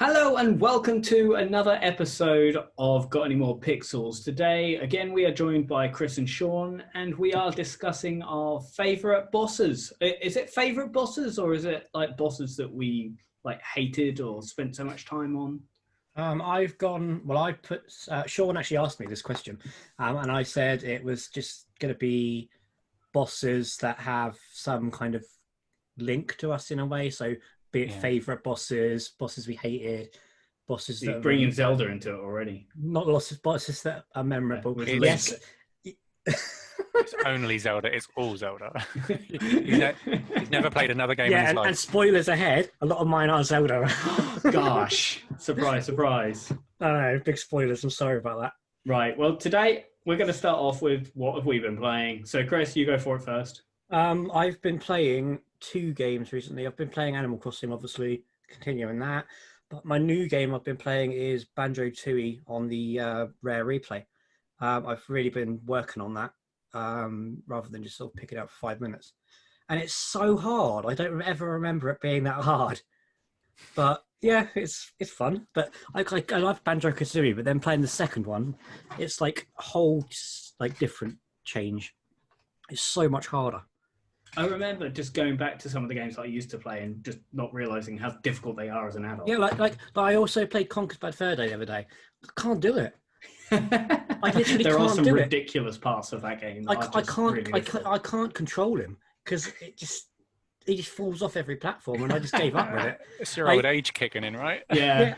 Hello and welcome to another episode of Got Any More Pixels. Today, again, we are joined by Chris and Sean, and we are discussing our favorite bosses. Is it favorite bosses, or is it like bosses that we like hated or spent so much time on? I've gone. Well, I put. Sean actually asked me this question, and I said it was just going to be bosses that have some kind of link to us in a way. So, be it favorite bosses, bosses we hated, bosses You're that bringing Zelda into it already. not lots of bosses that are memorable. Yes. It's only Zelda. It's all Zelda. he's never played another game in his life. And spoilers ahead, a lot of mine are Zelda. Gosh, surprise, surprise. I know, big spoilers. I'm sorry about that. Right, well, today we're going to start off with what have we been playing. So, Chris, you go for it first. I've been playing 2 games recently. I've been playing Animal Crossing, obviously, continuing that. But my new game I've been playing is Banjo-Tooie on the Rare Replay. I've really been working on that rather than just sort of pick it up for 5 minutes. And it's so hard. I don't ever remember it being that hard. But yeah, it's fun. But I love Banjo-Kazooie, but then playing the second one, it's like a whole like different change. It's so much harder. I remember just going back to some of the games that I used to play and just not realizing how difficult they are as an adult. Yeah, like I also played Conquered Bad Fur Day the other day. I can't do it. I literally there can't are some do ridiculous parts of that game. I can't control him because he just falls off every platform, and I just gave up with it. It's your old age kicking in, right? Yeah.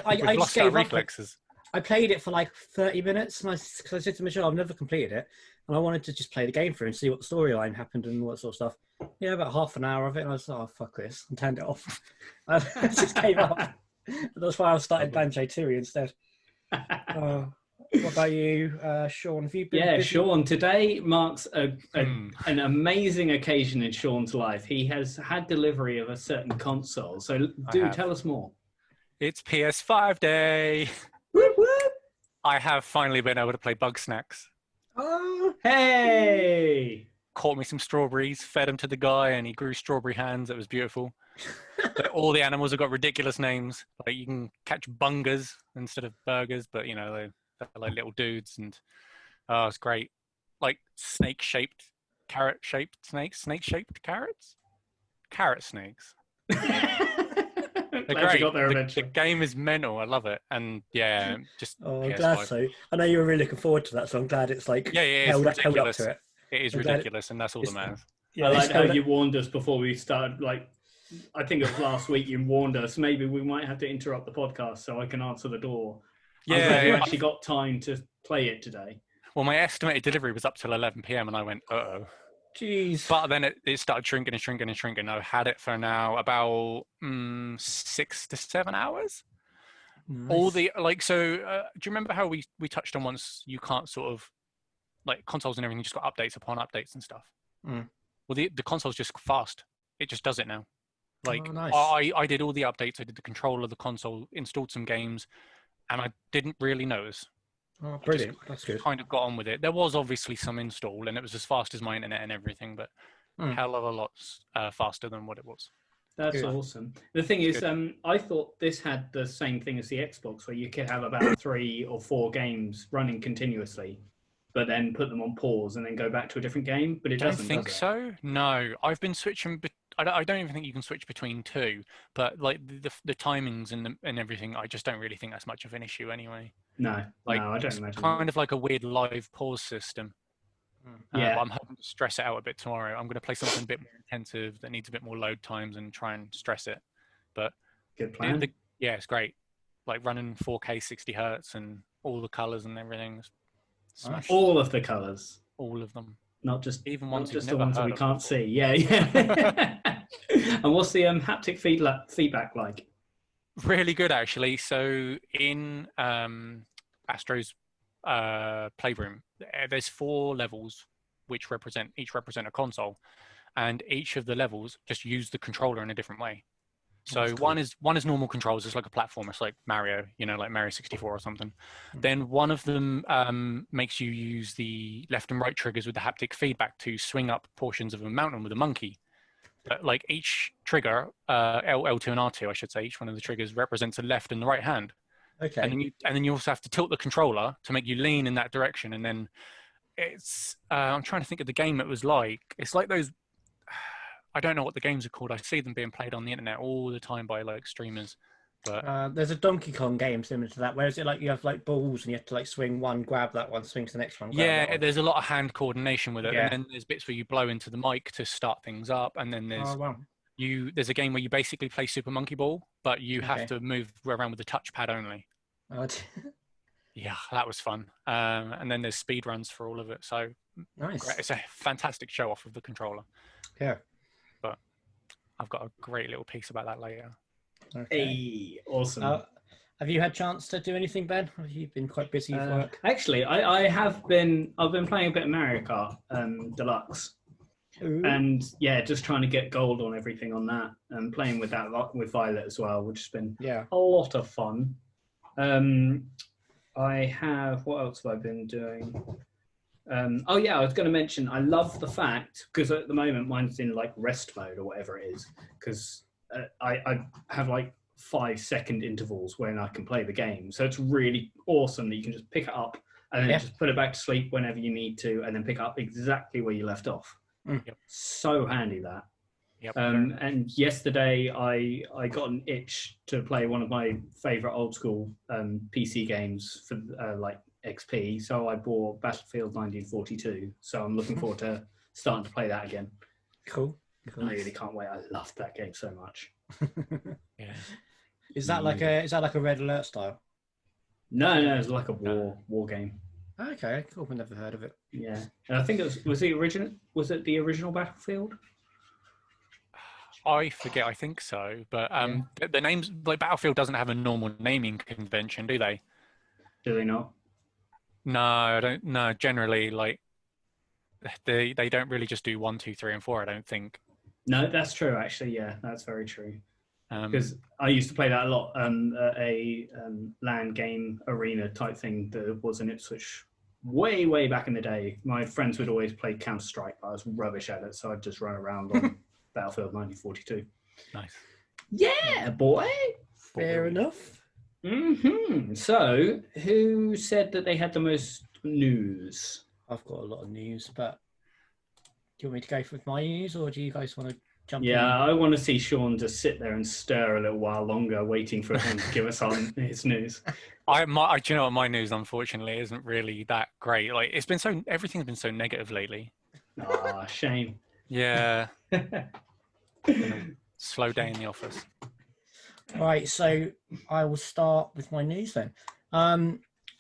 I just gave up. Reflexes. I played it for like 30 minutes, and I said to Michelle, I've never completed it, and I wanted to just play the game through and see what the storyline happened and all that sort of stuff. Yeah, about half an hour of it, and I was like, oh, fuck this, and turned it off. I just gave up. That's why I started Banjo-Tooie instead. What about you, Sean? Have you been busy? Sean, today marks an amazing occasion in Sean's life. He has had delivery of a certain console, so tell us more. It's PS5 day. Whoop, whoop. I have finally been able to play Bugsnax. Oh, hey! Caught me some strawberries, fed them to the guy, and he grew strawberry hands. It was beautiful. But all the animals have got ridiculous names. Like you can catch bungers instead of burgers, but they're like little dudes, and it's great. Like snake-shaped, carrot-shaped snakes, snake-shaped carrots, carrot snakes. They're great. The game is mental. I love it, and just. I'm glad so. I know you were really looking forward to that, so I'm glad it's like held up to it. It is ridiculous, and that's all that matters. I like how you warned us before we started. Like, I think it was last week you warned us. Maybe we might have to interrupt the podcast so I can answer the door. Yeah, you actually got time to play it today. Well, my estimated delivery was up till 11 p.m. and I went, uh-oh. Jeez. But then it started shrinking and shrinking and shrinking. I've had it for now about 6 to 7 hours. Nice. All the do you remember how we touched on once? You can't sort of like consoles and everything just got updates upon updates and stuff. Well, the console's just fast. It just does it now. Like nice. I did all the updates. I did the control of the console, installed some games, and I didn't really notice. Oh, brilliant. That's good. Kind of got on with it. There was obviously some install, and it was as fast as my internet and everything, but hell of a lot faster than what it was. That's awesome. The thing is, I thought this had the same thing as the Xbox, where you could have about 3 or 4 games running continuously, but then put them on pause and then go back to a different game. But it doesn't. I don't think so. No, I've been switching. I don't even think you can switch between 2. But like the timings and everything, I just don't really think that's much of an issue anyway. No, I don't imagine. It's kind of like a weird live pause system. Yeah, I'm hoping to stress it out a bit tomorrow. I'm going to play something a bit more intensive that needs a bit more load times and try and stress it. But good plan. It's great. Like running 4K 60 hertz and all the colors and everything. Smash. All of the colors. All of them. Not just the ones that we can't before. see. Yeah. And what's the haptic feedback like? Really good, actually. So in Astro's playroom, there's 4 levels which each represent a console, and each of the levels just use the controller in a different way. So cool. one is normal controls. It's like a platformer. It's like Mario, like Mario 64 or something. Then one of them makes you use the left and right triggers with the haptic feedback to swing up portions of a mountain with a monkey. But like each trigger, L2 and R2, I should say, each one of the triggers represents a left and the right hand. Okay. And then you also have to tilt the controller to make you lean in that direction. And then it's I'm trying to think of the game it was like. It's like those. I don't know what the games are called. I see them being played on the internet all the time by like streamers. But There's a Donkey Kong game similar to that. Where is it like you have like balls and you have to like swing one, grab that one, swing to the next one. Grab that yeah, one. there's a lot of hand coordination with it. Yeah. And then there's bits where you blow into the mic to start things up. And then there's Oh wow. there's a game where you basically play Super Monkey Ball, but you Okay. have to move around with the touchpad only. Oh, Yeah, that was fun. And then there's speed runs for all of it. So nice. it's a fantastic show off of the controller. Yeah. But I've got a great little piece about that later. Okay. Hey, awesome. Have you had a chance to do anything, Ben? Have you been quite busy with work? Actually, I've been playing a bit of Mario Kart Deluxe. Ooh. And yeah, just trying to get gold on everything on that, and playing with that with Violet as well, which has been Yeah. a lot of fun. What else have I been doing? Oh yeah, I was going to mention, I love the fact, because at the moment mine's in like rest mode or whatever it is, because I have like 5-second intervals when I can play the game. So it's really awesome that you can just pick it up and then just put it back to sleep whenever you need to, and then pick up exactly where you left off. Yep. So handy that. Yep. And yesterday I got an itch to play one of my favorite old school PC games for like XP. So I bought Battlefield 1942. So I'm looking forward to starting to play that again. Cool. I really can't wait. I loved that game so much. Yeah. Is that like a Red Alert style? No, it's like a war game. Okay, cool. I've never heard of it. Yeah, and I think it was the original. Was it the original Battlefield? I forget. I think so. But the names, like Battlefield doesn't have a normal naming convention, do they? Do they not? No, I don't. No, generally, like they don't really just do 1, 2, 3, and 4. I don't think. No, that's true. Actually, yeah, that's very true. Um, Because I used to play that a lot, at a LAN game arena type thing that was in Ipswich way back in the day. My friends would always play Counter-Strike, but I was rubbish at it, so I'd just run around on Battlefield 1942. nice. Yeah, boy! Fair enough. So, who said that they had the most news? I've got a lot of news, but do you want me to go with my news, or do you guys want to jump in? Yeah, I want to see Sean just sit there and stir a little while longer, waiting for him to give us on his news. Do you know what, my news unfortunately isn't really that great. Like everything's been so negative lately. Ah, shame. Yeah. Slow day in the office. Right, so I will start with my news then.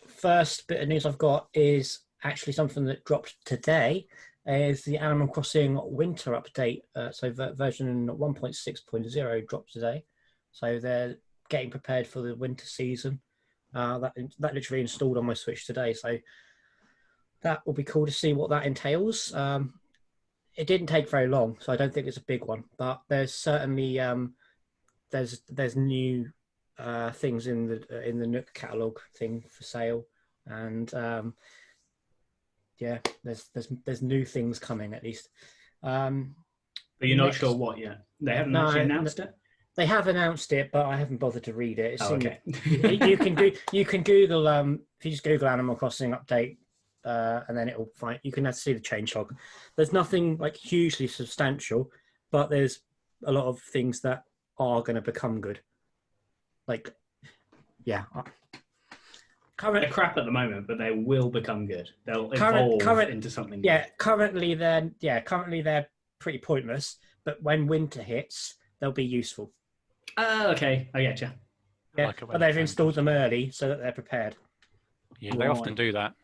First bit of news I've got is actually something that dropped today. Is the Animal Crossing winter update. So version 1.6.0 dropped today. So they're getting prepared for the winter season. That literally installed on my Switch today. So that will be cool to see what that entails. It didn't take very long, so I don't think it's a big one. But there's certainly there's new things in the Nook catalog thing for sale, and yeah, there's new things coming at least. But you're not sure what yet? They haven't actually announced it? They have announced it, but I haven't bothered to read it. It's okay. you can Google if you just Google Animal Crossing update, and then it'll find you can see the changelog. There's nothing like hugely substantial, but there's a lot of things that are going to become good. Like, yeah. They're crap at the moment, but they will become good. They'll evolve into something good. Currently they're pretty pointless, but when winter hits, they'll be useful. Okay, I get you. Yeah, but they've installed them early so that they're prepared. Yeah, they often do that.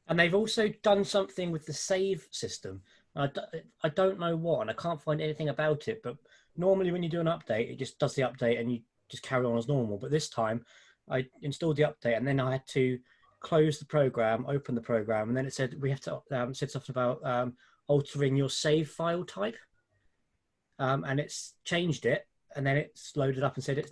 And they've also done something with the save system. I don't know what, and I can't find anything about it, but normally when you do an update, it just does the update and you just carry on as normal. But this time, I installed the update and then I had to close the program, open the program, and then it said we have to said something about altering your save file type, and it's changed it, and then it's loaded up and said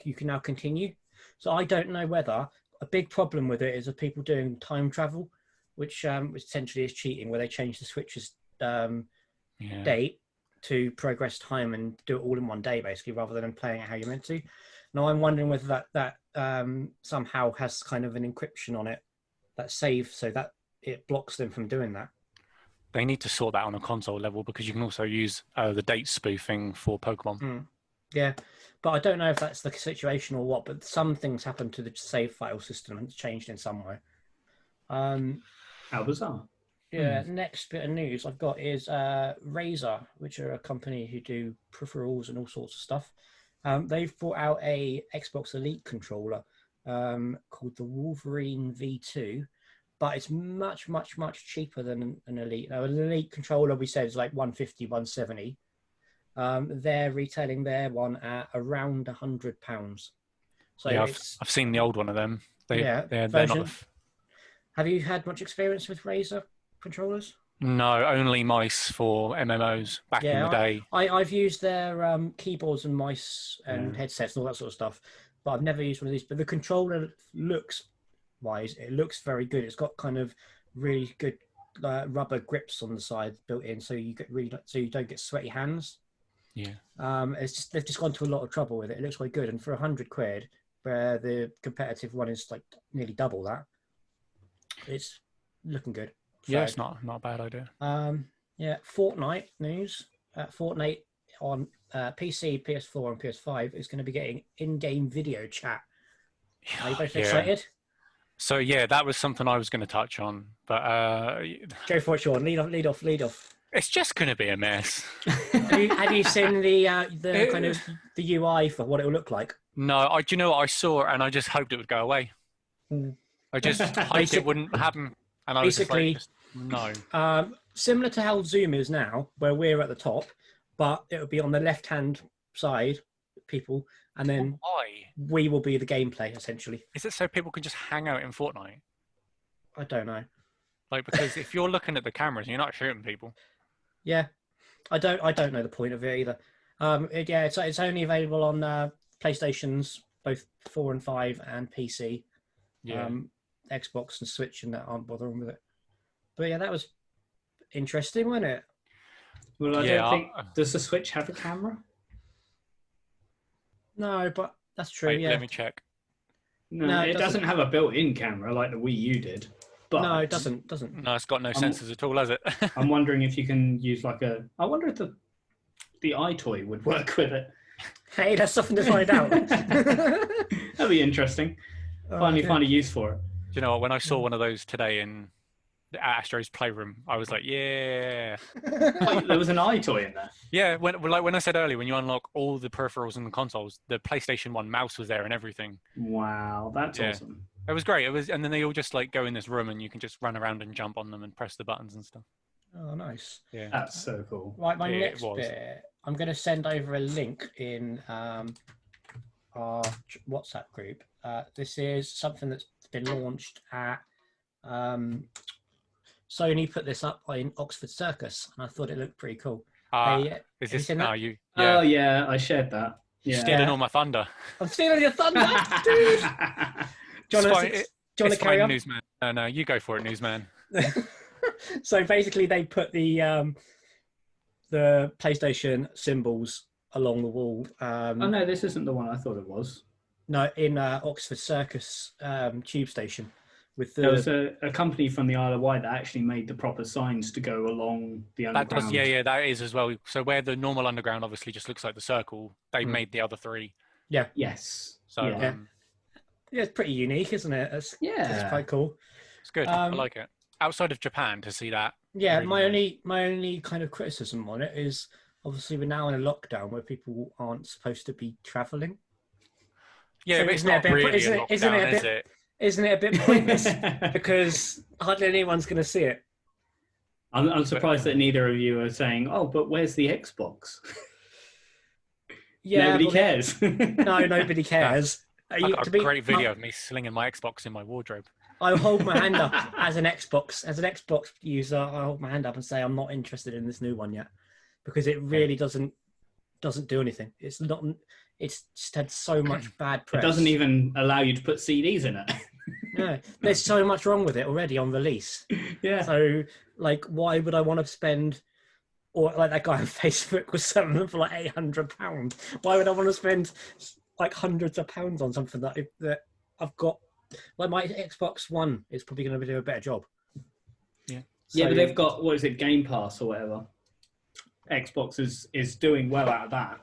you can now continue. So I don't know whether a big problem with it is of people doing time travel, which essentially is cheating, where they change the Switch's date to progress time and do it all in one day, basically, rather than playing it how you're meant to. Now, I'm wondering whether that somehow has kind of an encryption on it that saves so that it blocks them from doing that. They need to sort that on a console level, because you can also use the date spoofing for Pokemon. Yeah, but I don't know if that's the situation or what, but some things happen to the save file system and it's changed in some way. How bizarre. Yeah, next bit of news I've got is Razer, which are a company who do peripherals and all sorts of stuff. They've brought out a Xbox Elite controller called the Wolverine V2, but it's much, much, much cheaper than an Elite. Now, an Elite controller, we said, is like 150, 170. They're retailing their one at around £100. So yeah, I've seen the old one of them. They're not. Have you had much experience with Razer controllers? No, only mice for MMOs back in the day. I've used their keyboards and mice and headsets and all that sort of stuff, but I've never used one of these. But the controller looks very good. It's got kind of really good rubber grips on the side built in, so you don't get sweaty hands. Yeah. They've just gone to a lot of trouble with it. It looks quite good, and for £100, where the competitive one is like nearly double that, it's looking good. Yeah, it's not a bad idea. Fortnite news. Fortnite on PC, PS4, and PS5 is going to be getting in-game video chat. Are you both excited? So yeah, that was something I was going to touch on, but go for it, Sean. Lead off. It's just going to be a mess. have you seen the kind of the UI for what it will look like? No, do you know what I saw, and I just hoped it would go away. I just hoped it wouldn't happen, and I was basically no. Similar to how Zoom is now, where we're at the top, but it would be on the left-hand side, people, and then we will be the gameplay, essentially. Is it so people can just hang out in Fortnite? I don't know. Like, because if you're looking at the cameras, you're not shooting people. Yeah, I don't know the point of it either. It's only available on PlayStations, both 4 and 5, and PC. Yeah. Xbox and Switch and that aren't bothering with it. But yeah, that was interesting, wasn't it? Well, I don't think... Does the Switch have a camera? No, but that's true. Wait, let me check. No, it doesn't have a built-in camera like the Wii U did. But no, it doesn't. No, it's got no sensors at all, has it? I'm wondering if you can use like a... I wonder if the iToy would work with it. Hey, that's something to find out. That'd be interesting. Finally find a use for it. Do you know what? When I saw one of those today in Astro's Playroom, I was like, yeah. There was an iToy in there. Yeah, when I said earlier, when you unlock all the peripherals and the consoles, the PlayStation 1 mouse was there and everything. Wow, that's awesome. It was great. And then they all just like go in this room and you can just run around and jump on them and press the buttons and stuff. Oh, nice. Yeah. That's so cool. Right, my next bit, I'm going to send over a link in our WhatsApp group. This is something that's been launched at... Sony put this up in Oxford Circus, and I thought it looked pretty cool. Is this you? Yeah. Oh, yeah, I shared that. Yeah. Stealing all my thunder. I'm stealing your thunder, dude! Do you want to carry on? Newsman. No, you go for it, Newsman. So basically, they put the PlayStation symbols along the wall. Oh, no, this isn't the one I thought it was. No, in Oxford Circus tube station. There was a company from the Isle of Wight that actually made the proper signs to go along the underground. That is as well. So where the normal underground obviously just looks like the circle, they made the other three. Yeah. Yes. So yeah, it's pretty unique, isn't it? It's quite cool. It's good. I like it. Outside of Japan to see that. Yeah, really my only kind of criticism on it is obviously we're now in a lockdown where people aren't supposed to be travelling. Yeah, so but it's not really a lockdown, is it? Isn't it a bit pointless? Because hardly anyone's going to see it. I'm surprised that neither of you are saying, "Oh, but where's the Xbox?" Yeah, nobody cares. No, nobody cares. I've got a great video of me slinging my Xbox in my wardrobe. I hold my hand up as an Xbox user. I hold my hand up and say I'm not interested in this new one yet, because it really doesn't do anything. It's not. It's just had so much bad press. It doesn't even allow you to put CDs in it. No, there's so much wrong with it already on release. Yeah. So, like, why would I want to spend or like that guy on Facebook was selling them for like £800. Why would I want to spend like hundreds of pounds on something that I've got? Like my Xbox One is probably going to do a better job. Yeah. Yeah, but they've got, what is it, Game Pass or whatever. Xbox is doing well out of that.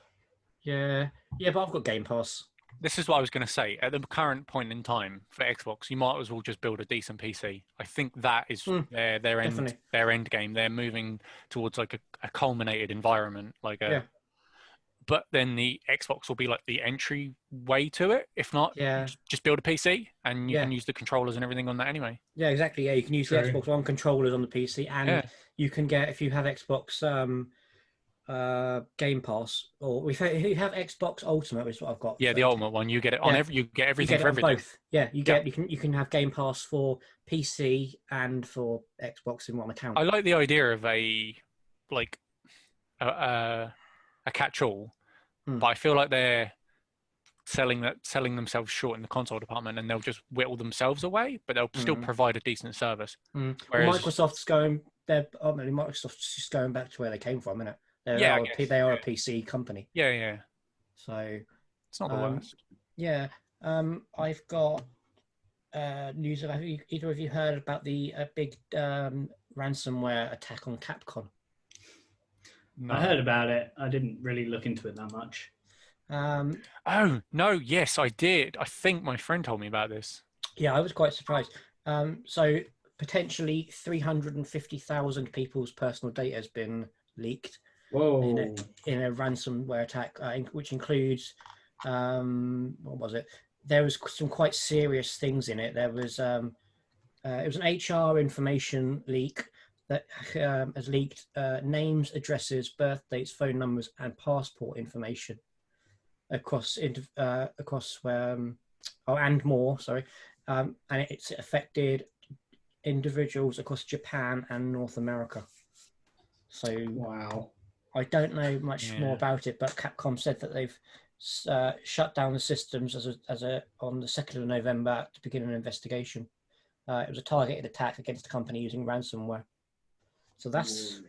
Yeah, but I've got Game Pass. This is what I was going to say. At the current point in time for Xbox, you might as well just build a decent PC. I think that is their end game. They're moving towards like a culminated environment, But then the Xbox will be like the entry way to it. If not, just build a PC and you can use the controllers and everything on that anyway. Yeah, exactly. Yeah, you can use the Xbox One controllers on the PC, and you can get, if you have Xbox Game Pass, or if you have Xbox Ultimate, which is what I've got. Yeah, the Ultimate one, you get it on you get everything for everything. Both. Yeah, you can have Game Pass for PC and for Xbox in one account. I like the idea of a catch-all, but I feel like they're selling themselves short in the console department, and they'll just whittle themselves away, but they'll still provide a decent service. Whereas Microsoft's Microsoft's just going back to where they came from, isn't it? They are a PC company. Yeah. So it's not the worst. Yeah. I've got news. Have either of you heard about the big ransomware attack on Capcom? No. I heard about it. I didn't really look into it that much. Oh no! Yes, I did. I think my friend told me about this. Yeah, I was quite surprised. So potentially 350,000 people's personal data has been leaked. Whoa! In a ransomware attack, which includes what was it? There was some quite serious things in it. There was it was an HR information leak that has leaked names, addresses, birth dates, phone numbers, and passport information across and more. Sorry, and it's affected individuals across Japan and North America. So wow. I don't know much more about it, but Capcom said that they've shut down the systems on the 2nd of November to begin an investigation. It was a targeted attack against the company using ransomware. So that's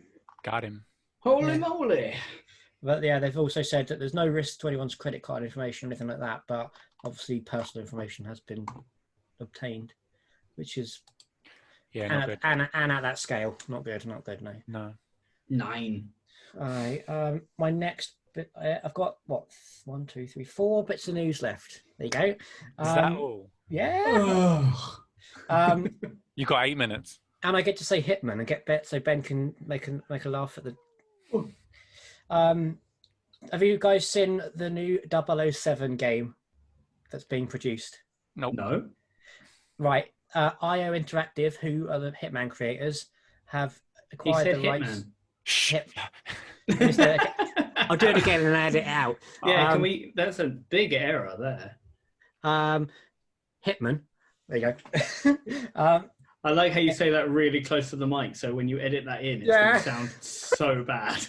got him. Holy moly! But yeah, they've also said that there's no risk to anyone's credit card information or anything like that. But obviously, personal information has been obtained, which is not good. And at that scale, not good. No. 9. All right. My next bit, I've got 4 bits of news left. There you go. Is that all? Yeah. You got 8 minutes. And I get to say Hitman and get Bet so Ben can make a laugh at the. Have you guys seen the new 007 game that's being produced? Nope. No. Right. IO Interactive, who are the Hitman creators, have acquired the rights. I'll do it again and add it out. Yeah, that's a big error there. Hitman. There you go. I like how you say that really close to the mic, so when you edit that in, it's going to sound so bad.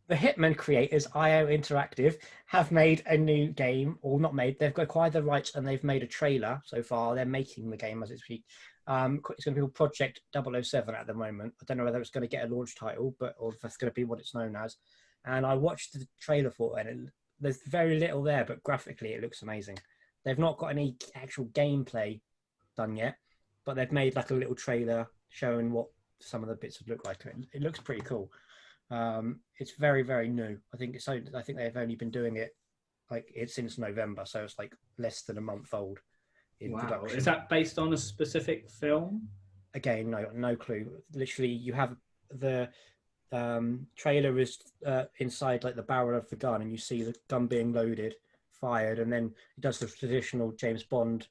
The Hitman creators, IO Interactive, have made a new game, or not made, they've acquired the rights and they've made a trailer so far. They're making the game as it's speak. It's going to be called Project 007 at the moment. I don't know whether it's going to get a launch title, or if that's going to be what it's known as. And I watched the trailer for it, and there's very little there, but graphically it looks amazing. They've not got any actual gameplay done yet, but they've made like a little trailer showing what some of the bits would look like. It looks pretty cool. It's very, very new. I think they've only been doing it since November, so it's like less than a month old. Wow. Production. Is that based on a specific film? Again, no clue. Literally, you have the trailer is inside like the barrel of the gun, and you see the gun being loaded, fired, and then it does the traditional James Bond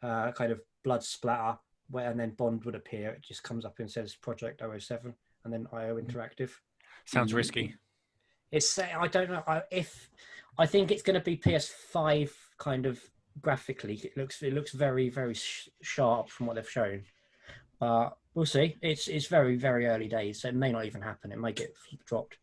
kind of blood splatter, and then Bond would appear. It just comes up and says Project 007, and then IO Interactive. Sounds risky. I don't know I think it's going to be PS5 kind of graphically. It looks very, very sharp from what they've shown, but we'll see. It's very, very early days, so it may not even happen. It might get dropped.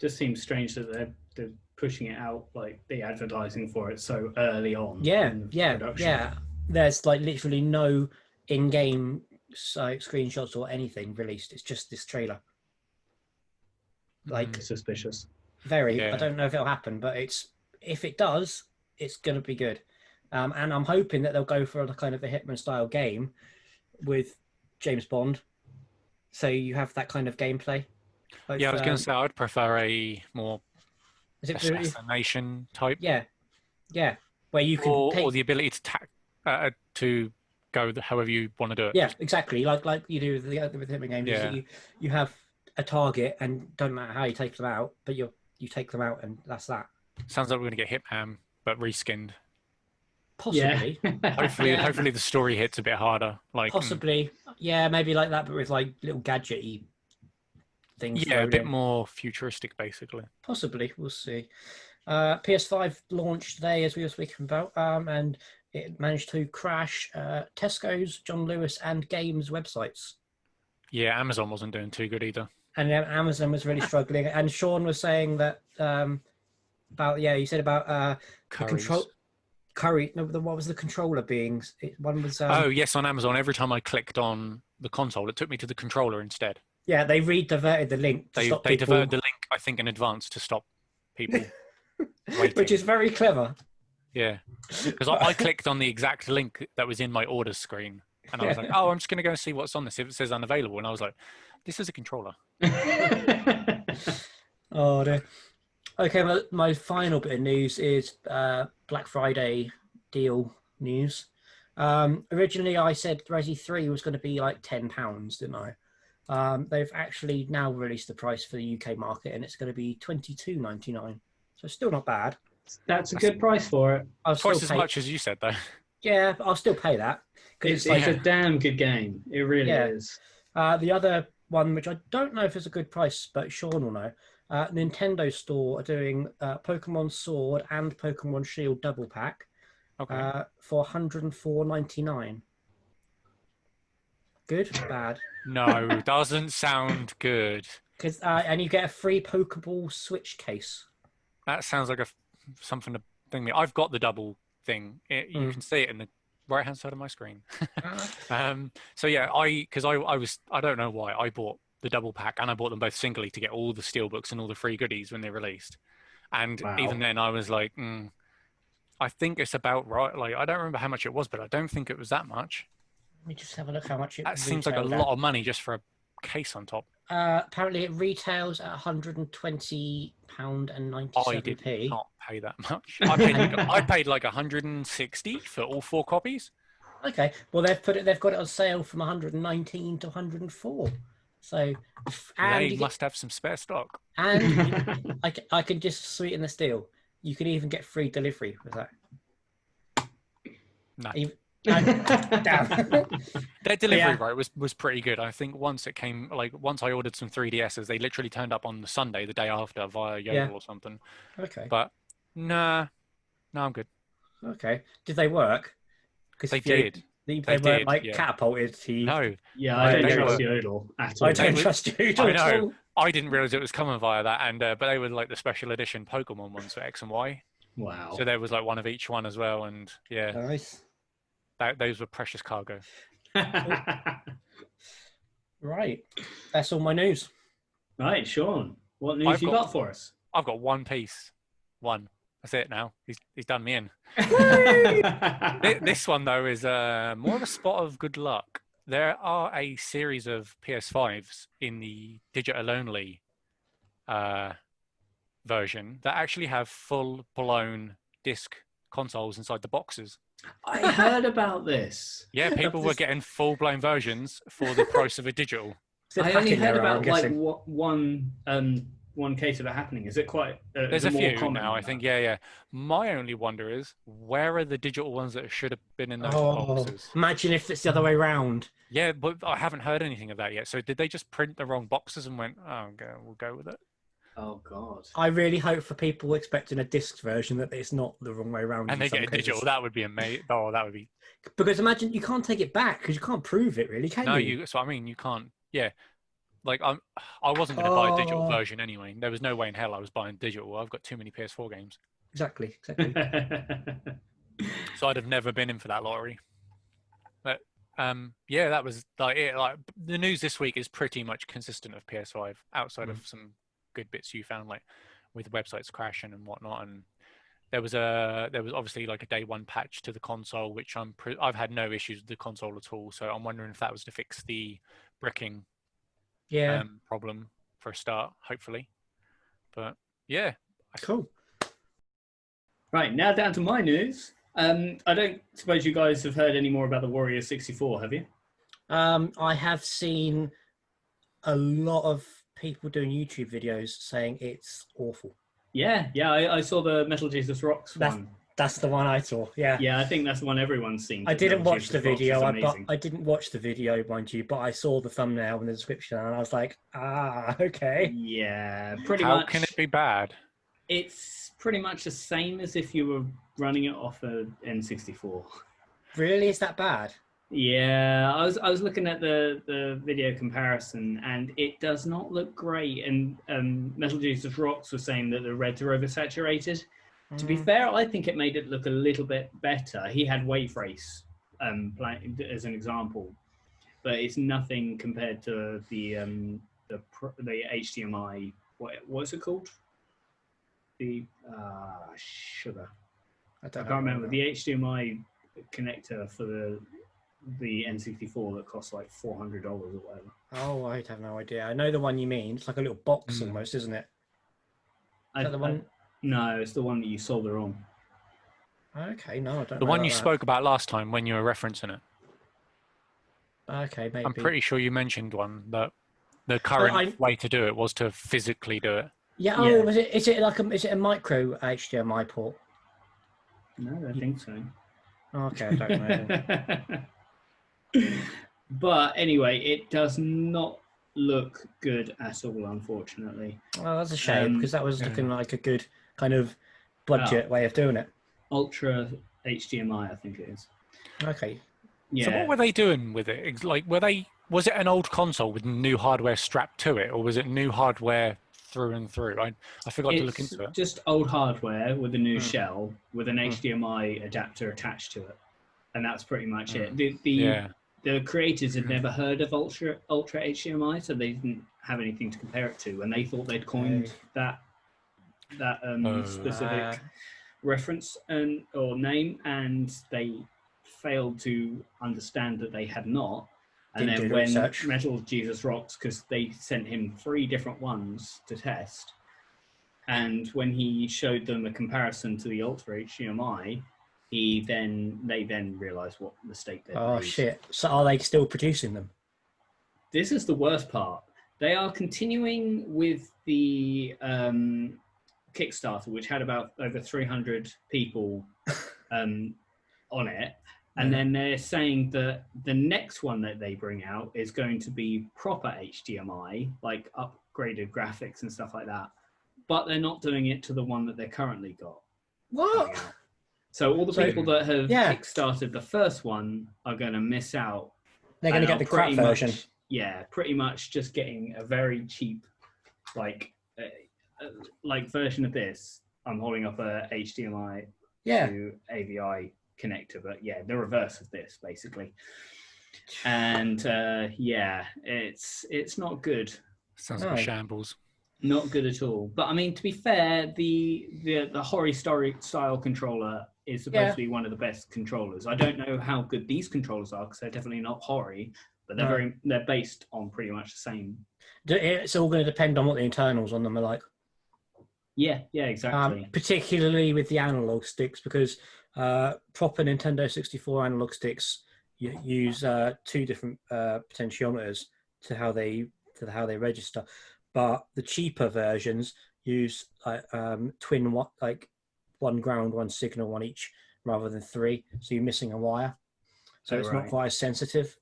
Just seems strange that they're pushing it out, like the advertising for it so early on. Yeah. Production. There's like literally no in-game screenshots or anything released. It's just this trailer. Like Suspicious. very. Yeah. I don't know if it'll happen, but if it does, it's going to be good. And I'm hoping that they'll go for a kind of a Hitman style game with James Bond. So you have that kind of gameplay. Both, Yeah, I was going to say I'd prefer a more is it assassination type, yeah, where you can or the ability to go however you want to do it. Yeah, exactly. Like you do with the Hitman games. Yeah. You have a target, and don't matter how you take them out, but you take them out, and that's that. Sounds like we're going to get Hitman, but reskinned. Possibly. Hopefully the story hits a bit harder. Like Possibly, yeah, maybe like that, but with like little gadgety things. Yeah, a bit in. more futuristic, basically. Possibly, we'll see. PS5 launched today, as we were speaking about, and it managed to crash Tesco's, John Lewis, and Games websites. Yeah, Amazon wasn't doing too good either. And Amazon was really struggling. And Sean was saying that he said about the control. Curry. No, what was the controller being? One was. Oh yes, on Amazon. Every time I clicked on the console, it took me to the controller instead. Yeah, they diverted the link. They diverted the link, I think, in advance to stop people waiting. Which is very clever. Yeah, because I clicked on the exact link that was in my order screen, and I was like, "Oh, I'm just going to go and see what's on this." If it says unavailable, and I was like, "This is a controller." Oh dear. Okay, my final bit of news is Black Friday deal news. Originally, I said Resi 3 was going to be like £10, didn't I? They've actually now released the price for the UK market, and it's going to be £22.99. So still not bad. That's a good price for it. Twice as much as you said, though. Yeah, but I'll still pay that. It's a damn good game. It really is. The other one, which I don't know if it's a good price, but Sean will know. Nintendo Store are doing Pokemon Sword and Pokemon Shield double pack for $104.99. Good? Bad? No, doesn't sound good. And you get a free Pokeball Switch case. That sounds like something to thing. I've got the double thing. You can see it in the right-hand side of my screen. So yeah, I don't know why I bought the double pack, and I bought them both singly to get all the steelbooks and all the free goodies when they released. And even then, I was like, I think it's about right. Like, I don't remember how much it was, but I don't think it was that much. Let me just have a look how much it. That seems like a lot of money just for a case on top. Apparently, it retails at £120.97. I did not pay that much. I paid like 160 for all 4 copies. Okay, well they've got it on sale from 119 to 104. So they must have some spare stock. And I can just sweeten the deal. You can even get free delivery with that. No. Damn. Their delivery was pretty good. I think once it came, once I ordered some 3DSs, they literally turned up on the Sunday, the day after, via Yodel or something. Okay. But no, I'm good. Okay. Did they work? They did. They weren't catapulted to you. No. Yeah, I don't trust Yodel at all. I don't trust Yodel at all. I didn't realize it was coming via that, and but they were like the special edition Pokemon ones for X and Y. Wow. So there was like one of each one as well, and yeah. Nice. Those were precious cargo. Right. That's all my news. Right, Sean. What news you got for us? I've got one piece. One. That's it now. He's done me in. This one, though, is more of a spot of good luck. There are a series of PS5s in the digital-only version that actually have full-blown disc consoles inside the boxes. I heard about this. Yeah, people were getting full-blown versions for the price of a digital. I only heard about one case of it happening. Is it quite? There's a few now, I think. Yeah. My only wonder is, where are the digital ones that should have been in those boxes? Imagine if it's the other way around. Yeah, but I haven't heard anything of that yet. So did they just print the wrong boxes and went, we'll go with it? Oh, God. I really hope for people expecting a disc version that it's not the wrong way around. And they get a digital. That would be amazing. Oh, that would be... Because imagine, you can't take it back because you can't prove it, really, can you? No, so I mean, you can't... Yeah. Like, I wasn't going to buy a digital version anyway. There was no way in hell I was buying digital. I've got too many PS4 games. Exactly. So I'd have never been in for that lottery. But Yeah, that was like it. Like the news this week is pretty much consistent of PS5, outside of some good bits you found, like with websites crashing and whatnot. And there was obviously like a day one patch to the console, which I've had no issues with the console at all. So I'm wondering if that was to fix the bricking Yeah. problem for a start, hopefully. But yeah, Cool. Right, now down to my news. I don't suppose you guys have heard any more about the Warrior 64, have you? I have seen a lot of people doing YouTube videos saying it's awful. Yeah, I saw the Metal Jesus Rocks one. That's the one I saw. Yeah. Yeah, I think that's the one everyone's seen. I didn't Metal watch Jesus the Rocks is video. amazing. I didn't watch the video, mind you, but I saw the thumbnail and the description, and I was like, okay. Yeah, pretty how much. can it be bad? It's pretty much the same as if you were running it off a N64. Really, is that bad? Yeah, I was looking at the video comparison, and it does not look great. And Metal Jesus Rocks was saying that the reds are oversaturated. To be fair, I think it made it look a little bit better. He had Wave Race as an example, but it's nothing compared to the HDMI. What's it called? The sugar. I can't remember the HDMI connector for the N64 that costs like $400 or whatever. Oh, I have no idea. I know the one you mean. It's like a little box almost, isn't it? Is that the one? No, it's the one that you solder on. Okay, no, I don't know. The one you spoke about last time when you were referencing it. Okay, maybe. I'm pretty sure you mentioned one, that the current way to do it was to physically do it. Yeah. Oh, yeah. Is it a micro HDMI port? No, I think so. Okay, I don't know. But anyway, it does not look good at all, unfortunately. Oh, that's a shame, because that was looking like a good kind of budget way of doing it. Ultra HDMI, I think it is. Okay. Yeah. So what were they doing with it? Like, was it an old console with new hardware strapped to it, or was it new hardware through and through? I forgot to look into it. It's just old hardware with a new shell with an HDMI adapter attached to it, and that's pretty much it. The creators had never heard of Ultra HDMI, so they didn't have anything to compare it to, and they thought they'd coined that specific reference or name, and they failed to understand that they had not. And then when Metal Jesus Rocks, because they sent him 3 different ones to test, and when he showed them a comparison to the Ultra HDMI, they then realised what mistake they made. Oh shit! So are they still producing them? This is the worst part. They are continuing with the Kickstarter, which had about over 300 people on it. And then they're saying that the next one that they bring out is going to be proper HDMI, like upgraded graphics and stuff like that. But they're not doing it to the one that they currently got. What? So all the people that have kickstarted the first one are going to miss out. They're going to get the crap version. Pretty much just getting a very cheap, like version of this. I'm holding up a HDMI to AVI connector, but the reverse of this basically. And it's not good. Sounds like a shambles. Not good at all. But I mean, to be fair, the Hori style controller is supposed to be one of the best controllers. I don't know how good these controllers are, because they're definitely not Hori, but they're based on pretty much the same. It's all going to depend on what the internals on them are like. Yeah, exactly. Particularly with the analog sticks, because proper Nintendo 64 analog sticks use 2 different potentiometers to how they register. But the cheaper versions use twin, like 1 ground, 1 signal, 1 each, rather than 3. So you're missing a wire. So it's not quite as sensitive.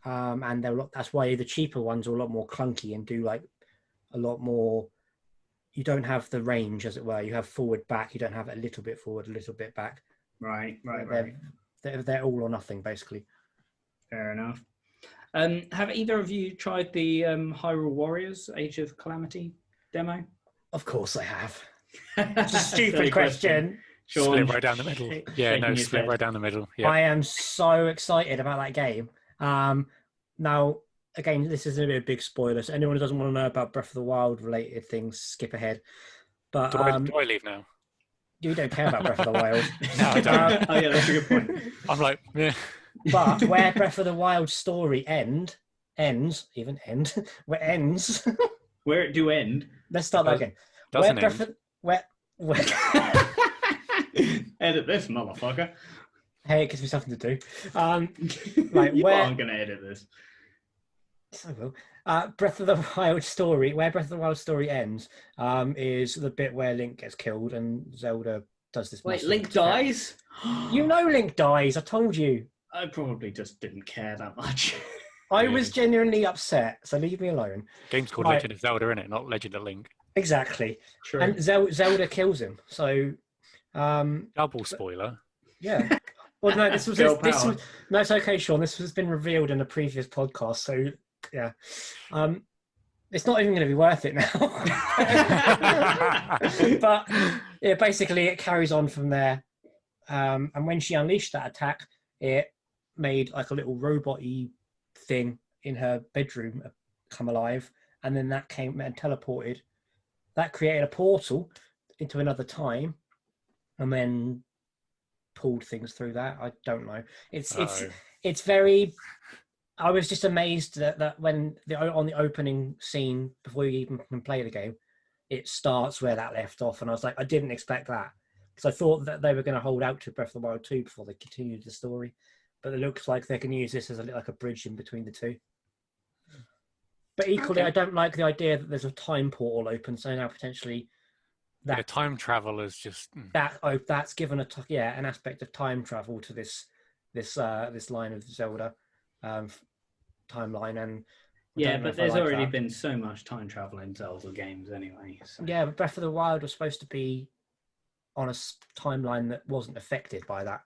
And that's why the cheaper ones are a lot more clunky and do like a lot more. You don't have the range, as it were. You have forward, back. You don't have a little bit forward, a little bit back. Right. They're all or nothing, basically. Fair enough. Have either of you tried the Hyrule Warriors Age of Calamity demo? Of course I have. It's a stupid question. Sean, Split right down the middle. Yeah, shaking no, his split head. right down the middle. Yeah. I am so excited about that game. Now, again, this is a bit of a big spoiler. So anyone who doesn't want to know about Breath of the Wild related things, skip ahead. But Do I leave now? you don't care about Breath of the Wild. No, I don't. Oh yeah, that's a good point. I'm like, yeah. But where Breath of the Wild story ends, where it ends. Where it do end. Let's start that again. Doesn't Where end. Breath of, where Edit this, motherfucker. hey, it gives me something to do. Like You where aren't gonna edit this. I will. Breath of the Wild story, where Breath of the Wild story ends, is the bit where Link gets killed and Zelda does this. Wait, massive Link attack. dies? You know Link dies. I told you. I probably just didn't care that much. I Yeah. was genuinely upset, so leave me alone. Game's called Right. Legend of Zelda, isn't it? Not Legend of Link. Exactly. True. And Zelda kills him. So, Double spoiler. yeah. Well, no, this Girl was power. no, it's okay, Sean. This has been revealed in a previous podcast, so yeah. It's not even going to be worth it now. But yeah, basically, it carries on from there. And when she unleashed that attack, it made like a little robot-y thing in her bedroom come alive, and then that came and teleported. That created a portal into another time, and then pulled things through that. I don't know. It's very. I was just amazed that when on the opening scene before you even can play the game, it starts where that left off, and I was like, I didn't expect that because I thought that they were going to hold out to Breath of the Wild 2 before they continued the story, but it looks like they can use this as like a bridge in between the two. But equally, Okay. I don't like the idea that there's a time portal open, so now potentially Yeah, time travel is just. that's given an aspect of time travel to this line of Zelda timeline, and I Yeah, don't know but if I there's like already that. been so much time travel in Zelda games anyway. So. Yeah, but Breath of the Wild was supposed to be on a timeline that wasn't affected by that.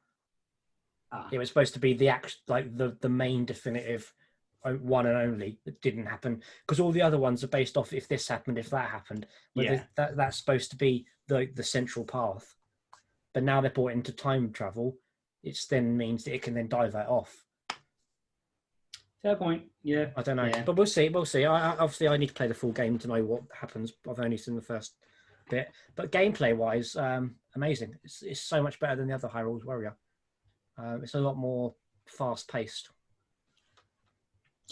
Ah. It was supposed to be the main definitive one and only that didn't happen, because all the other ones are based off if this happened, if that happened. But Yeah. that's supposed to be the central path. But now they're brought into time travel. It then means that it can then dive that off. Fair point. Yeah. I don't know, Yeah. but we'll see. We'll see. Obviously, I need to play the full game to know what happens. I've only seen the first bit, but gameplay-wise, amazing. It's so much better than the other Hyrule's Warrior. It's a lot more fast-paced.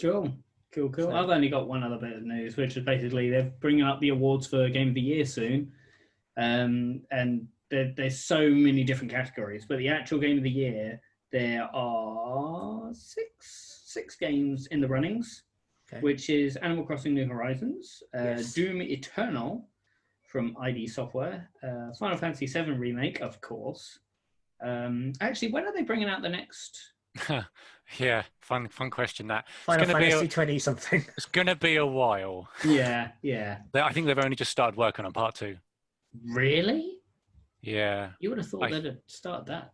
Cool. So- I've only got one other bit of news, which is basically they're bringing up the awards for Game of the Year soon. And there's so many different categories, but the actual Game of the Year, there are six games in the runnings, Okay. which is Animal Crossing New Horizons, Yes. Doom Eternal from ID Software, Final Fantasy VII Remake, of course. Actually, when are they bringing out the next? Yeah, fun question. That Final gonna be Fantasy 20 something. it's gonna be a while. Yeah. I think they've only just started working on part 2. Really? Yeah, You would have thought I- they'd have started that.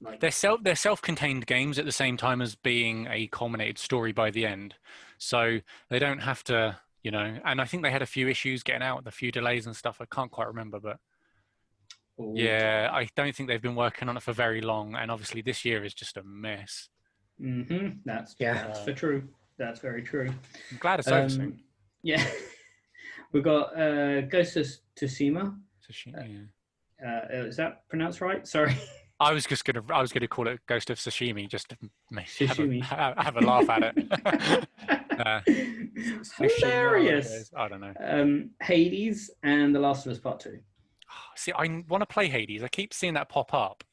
Like, they're self-contained games at the same time as being a culminated story by the end, so they don't have to, And I think they had a few issues getting out, a few delays and stuff. I can't quite remember, but oh, yeah, I don't think they've been working on it for very long. And obviously, this year is just a mess. That's Yeah. for true. That's very true. I'm glad it's over soon. Yeah, we've got Ghost of Tsushima. Is that pronounced right? Sorry. I was gonna call it Ghost of Sashimi just to Sashimi. have a laugh at it. Hilarious. I don't know. Hades and The Last of Us Part 2. See, I want to play Hades. I keep seeing that pop up.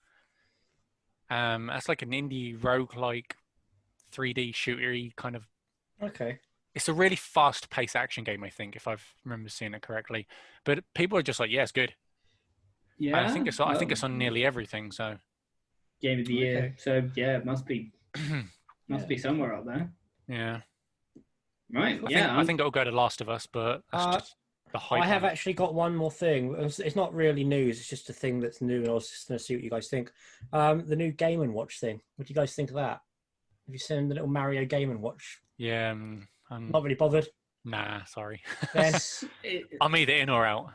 That's like an indie roguelike 3D shootery kind of. Okay. It's a really fast-paced action game, I think, if I remember seeing it correctly. But people are just like, yeah, it's good. Yeah, And I think it's on nearly everything. So Game of the Year. Okay. So yeah, it must be be somewhere up there, yeah, right? I think it'll go to Last of Us, but that's just the hype. I have on it. actually got one more thing. It's not really news. It's just a thing that's new, and I was just going to see what you guys think. The new Game & Watch thing. What do you guys think of that? Have you seen the little Mario Game & Watch? Yeah, Not really bothered. nah, sorry. Then It- I'm either in or out.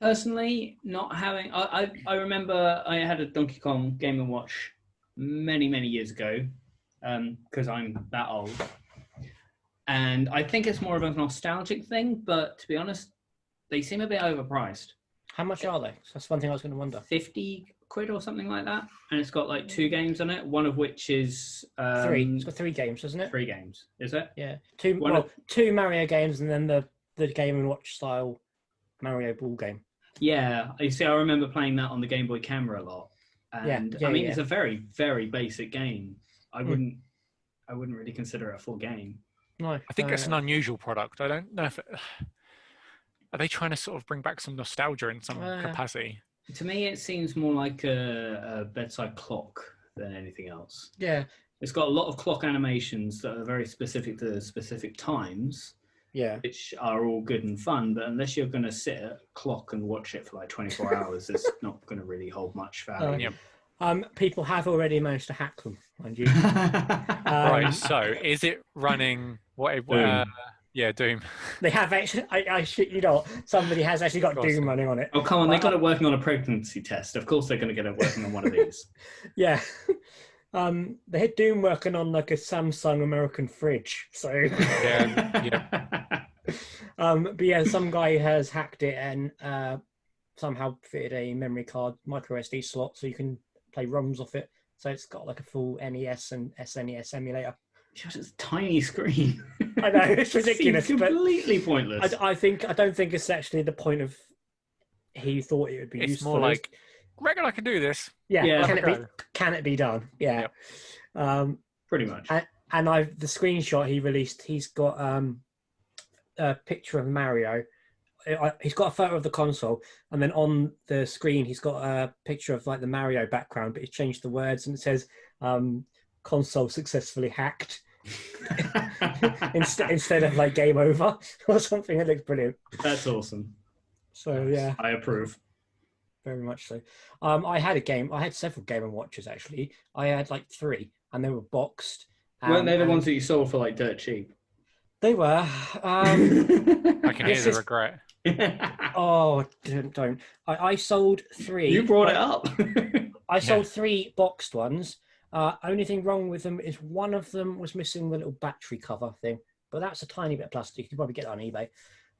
Personally, not having. I remember I had a Donkey Kong Game and Watch many years ago, because I'm that old, and I think it's more of a nostalgic thing. But to be honest, they seem a bit overpriced. How much are they? That's one thing I was going to wonder. £50 or something like that, and it's got like 2 games on it. One of which is 3. It's got 3 games, doesn't it? 3 games. Is it? Yeah, 2 Mario games, and then the Game and Watch style Mario ball game. Yeah, you see, I remember playing that on the Game Boy Camera a lot, and I mean, it's a very, very basic game. I wouldn't really consider it a full game. No, I think it's an unusual product. I don't know if are they trying to sort of bring back some nostalgia in some capacity. To me, it seems more like a bedside clock than anything else. Yeah, it's got a lot of clock animations that are very specific to specific times. Yeah, which are all good and fun, but unless you're going to sit at a clock and watch it for like 24 hours, it's not going to really hold much value. People have already managed to hack them, mind you. Right, so is it running Doom. Yeah, Doom. They have actually. I shit you not. Somebody has actually got Doom running on it. Oh come on, they got it working on a pregnancy test. Of course, they're going to get it working on one of these. Yeah. They had Doom working on like a Samsung American fridge. So yeah. But yeah, some guy has hacked it and somehow fitted a memory card micro SD slot so you can play ROMs off it. So it's got like a full NES and SNES emulator. It's a tiny screen. I know, it's ridiculous. Completely pointless. I don't think it's actually the point of he thought it would be useful. It's more like, reckon I can do this. Yeah. Can it be done? Yeah. Yep. Pretty much. And the screenshot he released, he's got a picture of Mario. He's got a photo of the console, and then on the screen he's got a picture of like the Mario background, but he's changed the words and it says console successfully hacked instead of like game over or something. It looks brilliant. That's awesome. So yeah, I approve. Very much so. I had several Game & Watches actually. I had like 3, and they were boxed. Weren't they the ones that you sold for like dirt cheap? They were. I can hear the regret. Oh, don't. I sold 3. You brought it up. I sold 3 boxed ones. Only thing wrong with them is one of them was missing the little battery cover thing, but that's a tiny bit of plastic. You can probably get it on eBay.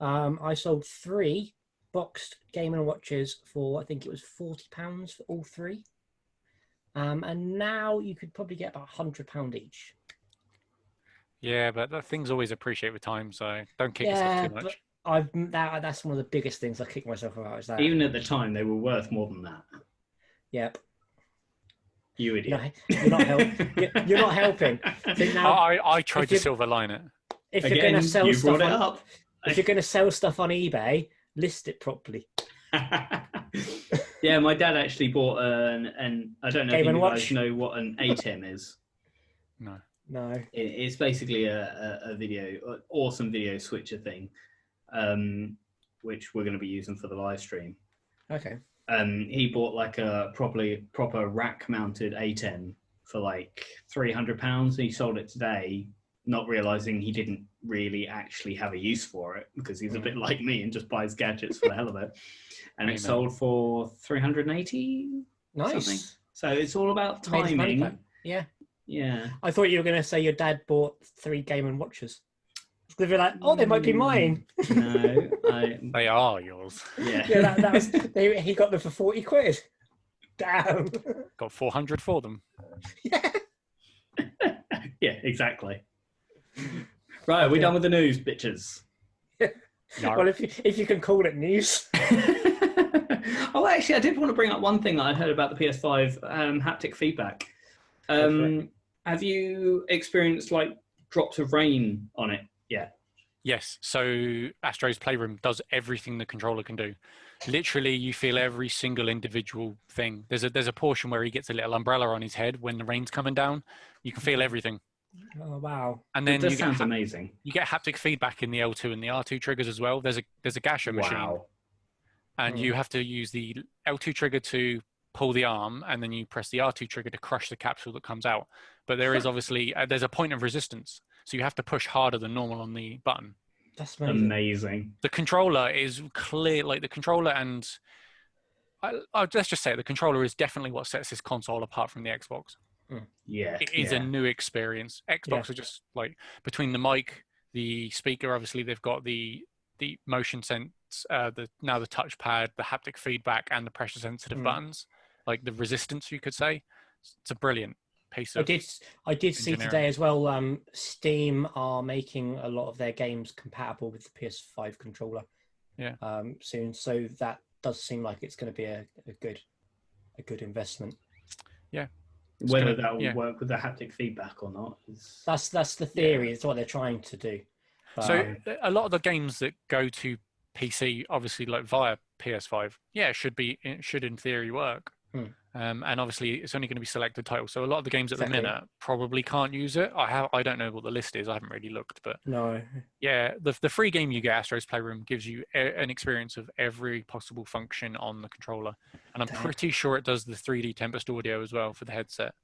I sold 3 boxed Game & Watches for, I think it was £40 for all 3. And now you could probably get about £100 each. Yeah, but that thing's always appreciated with time, so don't kick yourself too much. That's one of the biggest things I kick myself about. Is that even at the time they were worth more than that? Yep. You idiot! You're not helping. You're not helping. I tried to silver line it. If you're going to sell stuff, if you're going to sell stuff on eBay, list it properly. Yeah, my dad actually bought an I don't know if you guys know what an ATEM is. No. It's basically a awesome video switcher thing, which we're going to be using for the live stream. Okay. He bought like a proper rack-mounted ATEM for like £300. He sold it today, not realizing he didn't really actually have a use for it because he's a bit like me and just buys gadgets for the hell of it. And it sold for $380. Nice. Something. So it's all about timing. Yeah. Yeah. I thought you were going to say your dad bought 3 Game & Watches. They'd be like, oh, they might be mine. No, they are yours. Yeah. Yeah, that was. He got them for £40. Damn. Got 400 for them. Yeah. Yeah, exactly. Right, are we done with the news, bitches? Well, if you can call it news. Oh, actually, I did want to bring up one thing that I heard about the PS5 haptic feedback. Have you experienced like drops of rain on it yet? Yes. So Astro's Playroom does everything the controller can do. Literally, you feel every single individual thing. There's a portion where he gets a little umbrella on his head when the rain's coming down. You can feel everything. Oh wow! And then that sounds amazing. You get haptic feedback in the L2 and the R2 triggers as well. There's a gasher machine, and you have to use the L2 trigger to pull the arm, and then you press the R2 trigger to crush the capsule that comes out. But there is obviously there's a point of resistance, so you have to push harder than normal on the button. That's amazing. amazing. The controller is clear, like the controller and let's just say the controller is definitely what sets this console apart from the Xbox. Yeah, It is a new experience. Xbox are just like between the mic, the speaker. Obviously, they've got the motion sense, the touchpad, the haptic feedback, and the pressure sensitive buttons. Like the resistance, you could say. It's a brilliant piece of. I did see today as well. Steam are making a lot of their games compatible with the PS5 controller. Yeah. Soon, so that does seem like it's going to be a good investment. Yeah. Whether that will work with the haptic feedback or not is... That's the theory. It's what they're trying to do. But, so a lot of the games that go to PC, obviously, like via PS5, it should in theory work. And obviously, it's only going to be selected titles. So a lot of the games at the minute probably can't use it. I don't know what the list is. I haven't really looked, but no. Yeah, the free game you get, Astro's Playroom, gives you an experience of every possible function on the controller, and I'm pretty sure it does the 3D Tempest audio as well for the headset.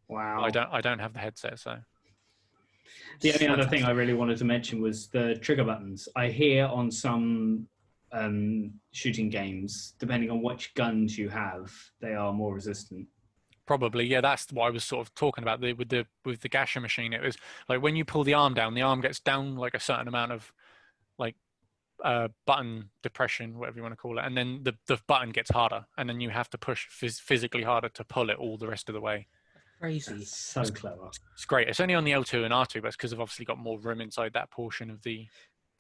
Wow. I don't have the headset, so. The only other thing I really wanted to mention was the trigger buttons. I hear on some shooting games, depending on which guns you have, they are more resistant. Probably, yeah. That's what I was sort of talking about with the Gasher machine. It was like when you pull the arm down, the arm gets down like a certain amount of like button depression, whatever you want to call it, and then the button gets harder, and then you have to push physically harder to pull it all the rest of the way. Crazy. That's so clever. It's great. It's only on the L2 and R2, but it's because I've obviously got more room inside that portion of the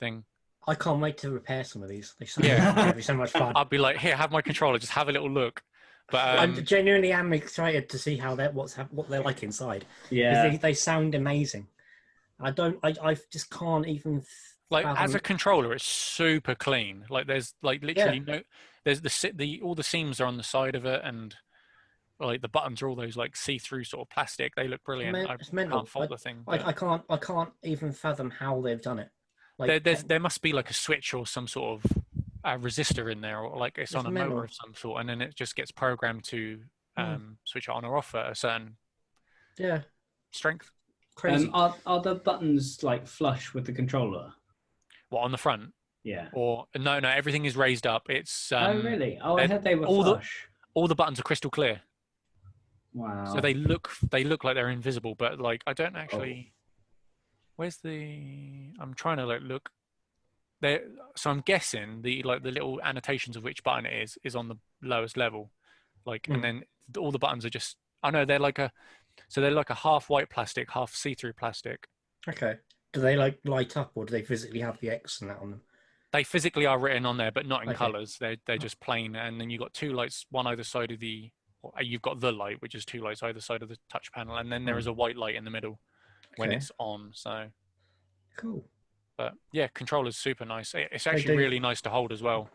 thing. I can't wait to repair some of these. They sound it'll be so much fun. I'll be like, here, have my controller. Just have a little look. But I genuinely am excited to see how what they're like inside. Yeah, they sound amazing. I just can't even. Like as a controller, it's super clean. Like there's like literally there's all the seams are on the side of it, and like the buttons are all those like see-through sort of plastic. They look brilliant. It's mental. Can't fault the thing. I can't even fathom how they've done it. Like, there must be like a switch or some sort of resistor in there, or like it's on a motor of some sort, and then it just gets programmed to switch it on or off at a certain strength. Crazy. Are the buttons like flush with the controller? What, on the front? Yeah. Or no, everything is raised up. It's oh really? Oh, I heard they were flush. All the buttons are crystal clear. Wow. So they look like they're invisible, but like I don't actually. Where's the? I'm trying to like look. There. So I'm guessing the little annotations of which button it is on the lowest level, like, and then all the buttons are just. I know they're like a half white plastic, half see-through plastic. Okay. Do they like light up, or do they physically have the X and that on them? They physically are written on there, but not in colors. They're just plain, and then you've got two lights, one either side of the. You've got the light, which is two lights either side of the touch panel, and then there is a white light in the middle when it's on. So cool. But yeah, controller's super nice. It's actually really nice to hold as well.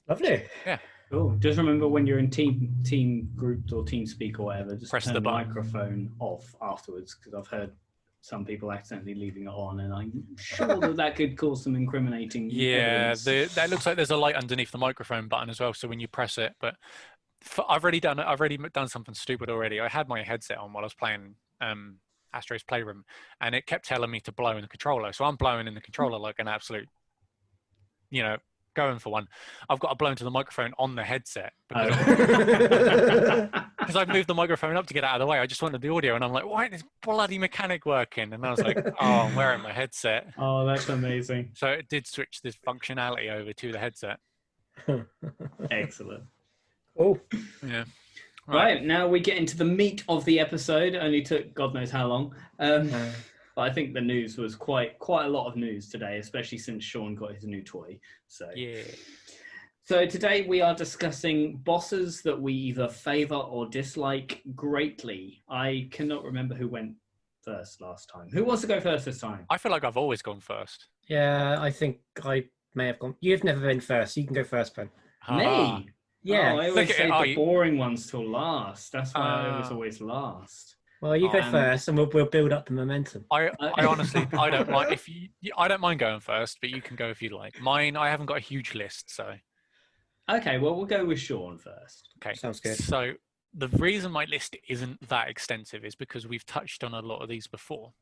Lovely. Yeah. Cool. Just remember when you're in team groups or team speak or whatever, just press turn the microphone off afterwards, because I've heard some people accidentally leaving it on, and I'm sure that could cause some incriminating. Yeah, that looks like there's a light underneath the microphone button as well. So when you press it, but I've already done something stupid already. I had my headset on while I was playing Astro's Playroom, and it kept telling me to blow in the controller. So I'm blowing in the controller like an absolute, going for one. I've got to blow into the microphone on the headset because I've moved the microphone up to get out of the way. I just wanted the audio, and I'm like, why is this bloody mechanic working? And I was like, oh, I'm wearing my headset. Oh, that's amazing. So it did switch this functionality over to the headset. Excellent. Oh, yeah. Right, now we get into the meat of the episode. Only took God knows how long. But I think the news was quite a lot of news today, especially since Sean got his new toy. So yeah. So today we are discussing bosses that we either favour or dislike greatly. I cannot remember who went first last time. Who wants to go first this time? I feel like I've always gone first. yeah. I think I may have gone. You've never been first. You can go first, Ben. Me? Yeah. Oh, I always save the boring ones till last. That's why I was always last. Well, you go first, and we'll build up the momentum. I honestly, I don't mind I don't mind going first, but you can go if you like. Mine, I haven't got a huge list, so. Okay, well, we'll go with Sean first. Okay, sounds good. So the reason my list isn't that extensive is because we've touched on a lot of these before.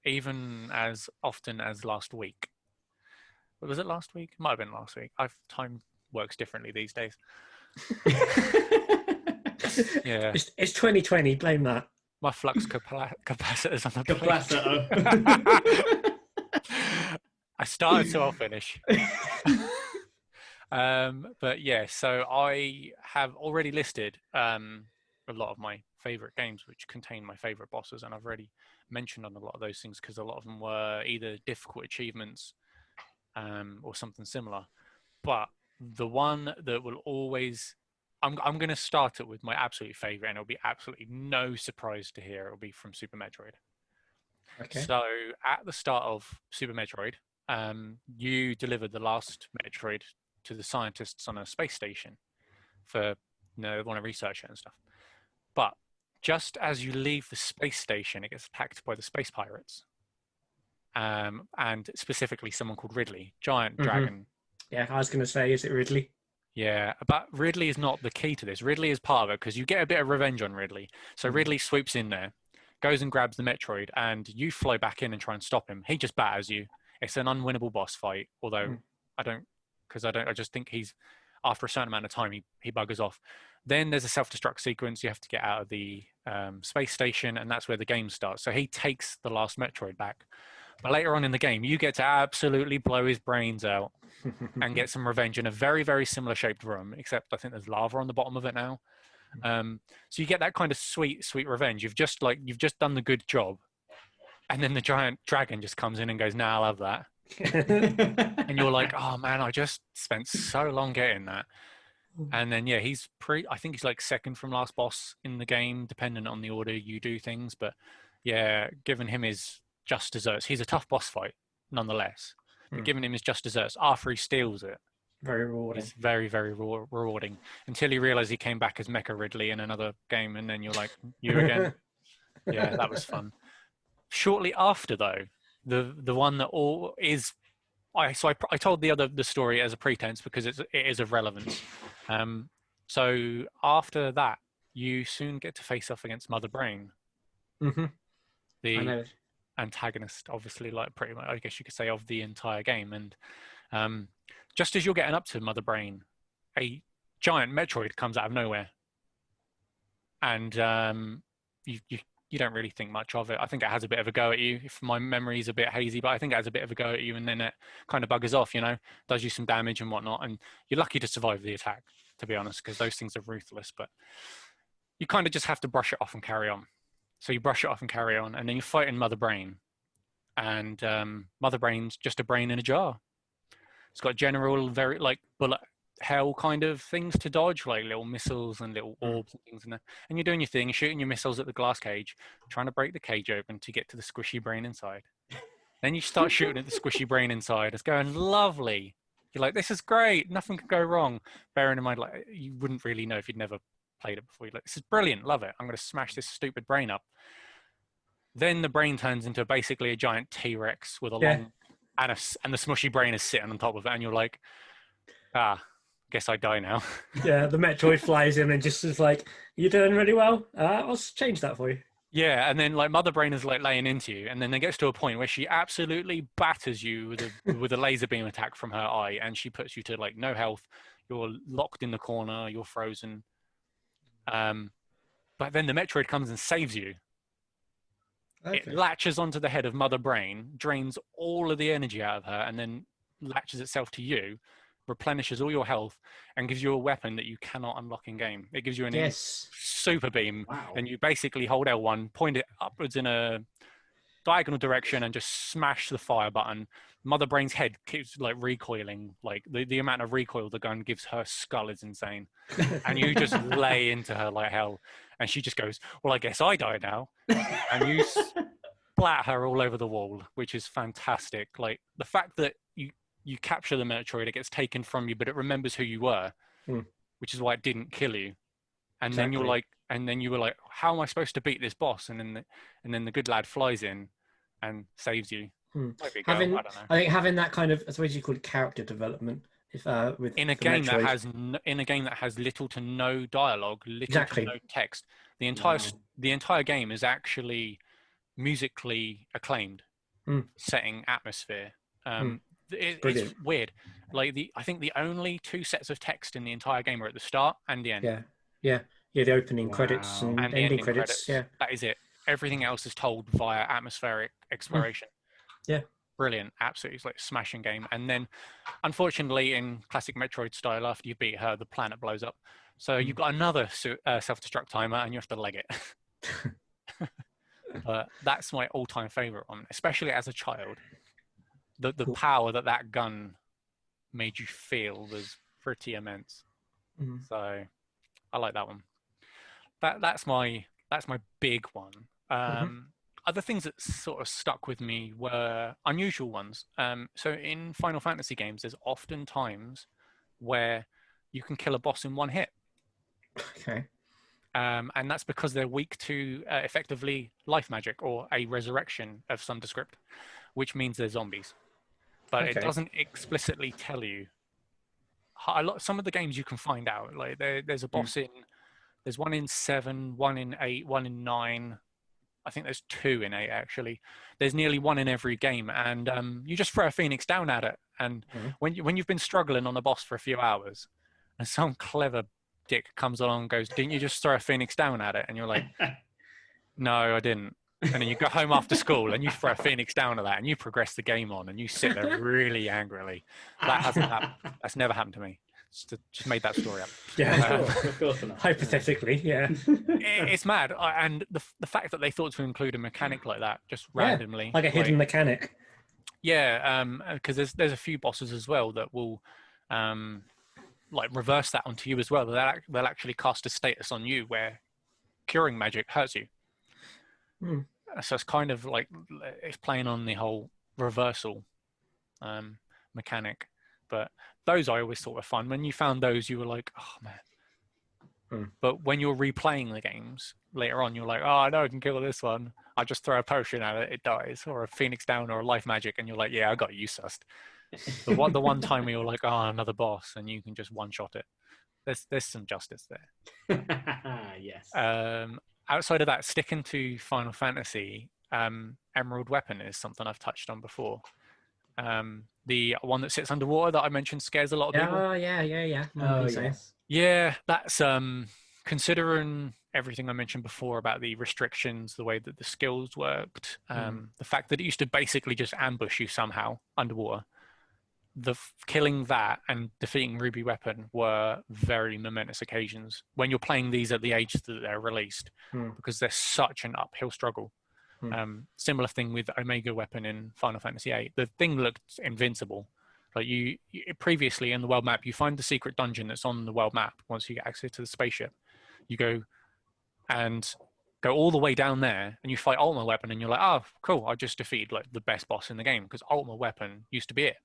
even as often as last week. Was it last week? Might have been last week. Time works differently these days. Yeah. It's 2020. Blame that. My flux capacitors on the Capacitor. I started, so I'll finish. But yeah, so I have already listed a lot of my favorite games which contain my favorite bosses, and I've already mentioned on a lot of those things because a lot of them were either difficult achievements or something similar. But the one that will always, I'm going to start it with my absolute favorite, and it'll be absolutely no surprise to hear it'll be from Super Metroid. Okay. So at the start of Super Metroid, you delivered the last Metroid to the scientists on a space station for, they want to research it and stuff. But just as you leave the space station, it gets attacked by the space pirates. And specifically someone called Ridley, giant dragon. Yeah, I was going to say, is it Ridley? Yeah, but Ridley is not the key to this. Ridley is part of it because you get a bit of revenge on Ridley. So Ridley swoops in there, goes and grabs the Metroid, and you fly back in and try and stop him. He just batters you. It's an unwinnable boss fight, although I just think after a certain amount of time, he buggers off. Then there's a self-destruct sequence. You have to get out of the space station, and that's where the game starts. So he takes the last Metroid back. But later on in the game, you get to absolutely blow his brains out and get some revenge in a very, very similar shaped room, except I think there's lava on the bottom of it now. So you get that kind of sweet, sweet revenge. You've just done the good job. And then the giant dragon just comes in and goes, "Nah, I love that." And you're like, "Oh man, I just spent so long getting that." And then, yeah, I think he's like second from last boss in the game, depending on the order you do things. But yeah, giving him his just desserts. He's a tough boss fight, nonetheless. But giving him his just desserts after he steals it. Very rewarding. It's very, very rewarding. Until you realise he came back as Mecha Ridley in another game, and then you're like, "You again?" Yeah, that was fun. Shortly after, though, the one that I told the story as a pretense because it is of relevance. So after that, you soon get to face off against Mother Brain. The antagonist, obviously, like pretty much, I guess you could say, of the entire game. And just as you're getting up to Mother Brain, a giant Metroid comes out of nowhere, and you don't really think much of it. I think it has a bit of a go at you. If my memory's a bit hazy, but I think it has a bit of a go at you, and then it kind of buggers off, does you some damage and whatnot. And you're lucky to survive the attack, to be honest, because those things are ruthless. But you kind of just have to brush it off and carry on. So you brush it off and carry on, and then you're fighting Mother Brain. And Mother Brain's just a brain in a jar. It's got general, very like bullet hell kind of things to dodge, like little missiles and little orbs and things in there. And you're doing your thing, you're shooting your missiles at the glass cage, trying to break the cage open to get to the squishy brain inside. Then you start shooting at the squishy brain inside. It's going lovely. You're like, "This is great. Nothing could go wrong." Bearing in mind, like, you wouldn't really know if you'd never played it before. You're like, "This is brilliant. Love it. I'm going to smash this stupid brain up." Then the brain turns into basically a giant T-Rex with a long, and the smushy brain is sitting on top of it, and you're like, guess I die now. Yeah, the Metroid flies in and just is like, "You're doing really well. I'll change that for you." Yeah, and then like Mother Brain is like laying into you, and then it gets to a point where she absolutely batters you with a laser beam attack from her eye, and she puts you to like no health. You're locked in the corner. You're frozen. But then the Metroid comes and saves you. Okay. It latches onto the head of Mother Brain, drains all of the energy out of her, and then latches itself to you, replenishes all your health, and gives you a weapon that you cannot unlock in game. It gives you an super beam, and you basically hold L1, point it upwards in a diagonal direction, and just smash the fire button. Mother Brain's head keeps like recoiling, like the amount of recoil the gun gives her skull is insane. And you just lay into her like hell, and she just goes, "Well, I guess I die now." And you splat her all over the wall, which is fantastic. Like the fact that you capture the Metroid, it gets taken from you, but it remembers who you were, which is why it didn't kill you. And then you were like, "How am I supposed to beat this boss?" And then the good lad flies in and saves you. I don't know. I think having that kind of, I suppose you call it character development, in a game that has little to no dialogue, little to no text. The entire game is actually musically acclaimed. setting atmosphere. It's brilliant. weird. Like I think the only two sets of text in the entire game are at the start and the end. Yeah. The opening credits Wow. and And the ending ending credits. Yeah. That is it. Everything else is told via atmospheric exploration. Yeah. Brilliant. Absolutely. It's like a smashing game. And then, unfortunately, in classic Metroid style, after you beat her, the planet blows up. So you've got another self-destruct timer and you have to leg it. But that's my all-time favorite one, especially as a child. The Cool. power that gun made you feel was pretty immense. So I like that one. That's my big one. Other things that sort of stuck with me were unusual ones. So in Final Fantasy games, there's often times where you can kill a boss in one hit. Okay. And that's because they're weak to effectively life magic or a resurrection of some descript, which means they're zombies. But it doesn't explicitly tell you. Some of the games you can find out. Like there's a boss there's one in 7, one in 8, one in 9. I think there's 2 in 8 actually. There's nearly one in every game, and you just throw a phoenix down at it. And when you've been struggling on a boss for a few hours, and some clever dick comes along and goes, "Didn't you just throw a phoenix down at it?" And you're like, "No, I didn't." And then you go home after school and you throw a phoenix down at that, and you progress the game on, and you sit there really angrily. That hasn't happened. That's never happened to me. Just made that story up. Yeah. Of course not. Hypothetically, yeah. It's mad, and the fact that they thought to include a mechanic like that just randomly, like a hidden mechanic. Yeah, because there's a few bosses as well that will like reverse that onto you as well. They'll actually cast a status on you where curing magic hurts you. So it's kind of like it's playing on the whole reversal mechanic. But those I always thought were fun. When you found those, you were like, "Oh man!" But when you're replaying the games later on, you're like, "Oh, I know I can kill this one. I just throw a potion at it, it dies, or a phoenix down, or a life magic," and you're like, "Yeah, I got you sussed." The one time where you're like, "Oh, another boss," and you can just one shot it. There's some justice there. Yes. Outside of that, sticking to Final Fantasy, Emerald Weapon is something I've touched on before. The one that sits underwater that I mentioned scares a lot of people. Oh, yeah. Yes. Yeah, that's considering everything I mentioned before about the restrictions, the way that the skills worked, the fact that it used to basically just ambush you somehow underwater. Killing that and defeating Ruby Weapon were very momentous occasions when you're playing these at the age that they're released, because they're such an uphill struggle. Similar thing with Omega Weapon in Final Fantasy VIII. The thing looked invincible. Like you previously in the world map, you find the secret dungeon that's on the world map. Once you get access to the spaceship, you go all the way down there, and you fight Ultima Weapon, and you're like, "Oh, cool! I just defeated like the best boss in the game," because Ultima Weapon used to be it.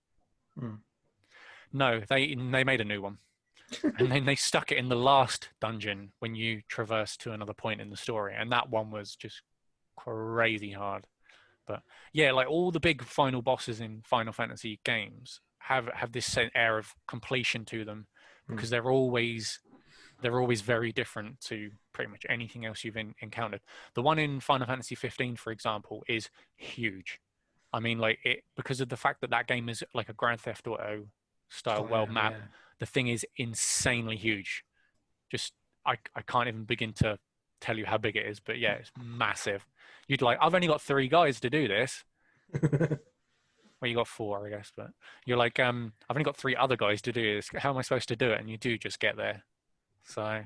No, they made a new one, and then they stuck it in the last dungeon when you traverse to another point in the story, and that one was just crazy hard. But yeah, like all the big final bosses in Final Fantasy games have this air of completion to them, because they're always very different to pretty much anything else you've encountered. The one in Final Fantasy 15, for example, is huge. I mean, like because of the fact that game is like a Grand Theft Auto style world map. Yeah. The thing is insanely huge. Just I can't even begin to tell you how big it is, but yeah, it's massive. You'd like, I've only got 3 guys to do this. Well, you got 4, I guess, but you're like, I've only got 3 other guys to do this. How am I supposed to do it? And you do just get there. So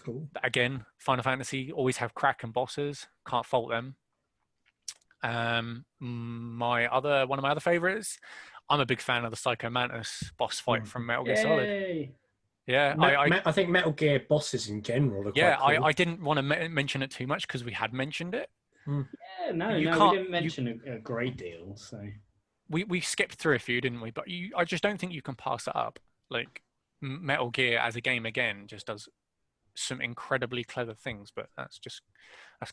Cool. Again, Final Fantasy always have cracking bosses. Can't fault them. One of my other favorites, I'm a big fan of the Psycho Mantis boss fight from Metal Gear Solid. Yeah, I think Metal Gear bosses in general are quite cool. I didn't want to mention it too much because we had mentioned it. Yeah, we didn't mention a great deal. So we skipped through a few, didn't we? But I just don't think you can pass it up. Like Metal Gear as a game again just does some incredibly clever things, but that's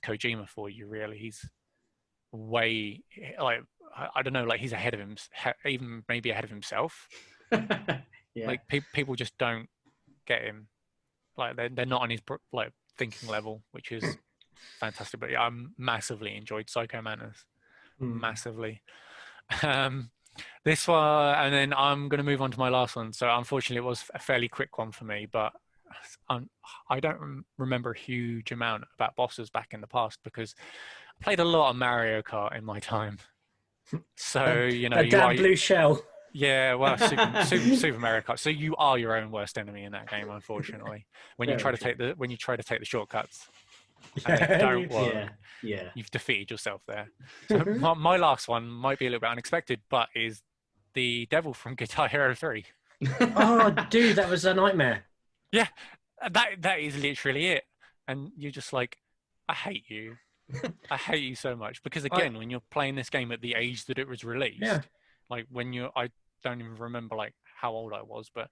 Kojima for you, really. He's way like I don't know, like he's ahead of him, even maybe ahead of himself. Yeah. Like people just don't get him. Like they're not on his thinking level, which is fantastic. But yeah, I massively enjoyed Psycho Mantis. massively. This one, and then I'm going to move on to my last one. So unfortunately, it was a fairly quick one for me, but I don't remember a huge amount about bosses back in the past because I played a lot of Mario Kart in my time. So you know, a damn blue shell. Yeah, well, Super Mario Kart. So you are your own worst enemy in that game, unfortunately. When you try to take the shortcuts, and they don't work. Yeah. You've defeated yourself there. So my last one might be a little bit unexpected, but is the devil from Guitar Hero 3. Oh, dude, that was a nightmare. Yeah, that is literally it. And you're just like, I hate you. I hate you so much. Because again, when you're playing this game at the age that it was released, like I don't even remember like how old I was, but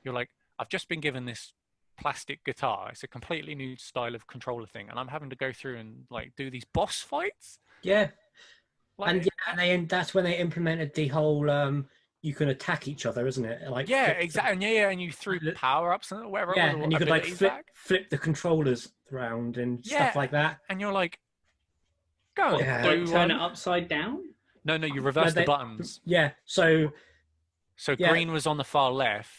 you're like, I've just been given this plastic guitar. It's a completely new style of controller thing, and I'm having to go through and like do these boss fights. Yeah, like, and that's when they implemented the whole you can attack each other, isn't it? Like exactly. And you threw power ups and whatever. Yeah, and you could like flip the controllers around and stuff like that. And you're like, go turn it upside down. No, you reverse the buttons. Yeah, so green was on the far left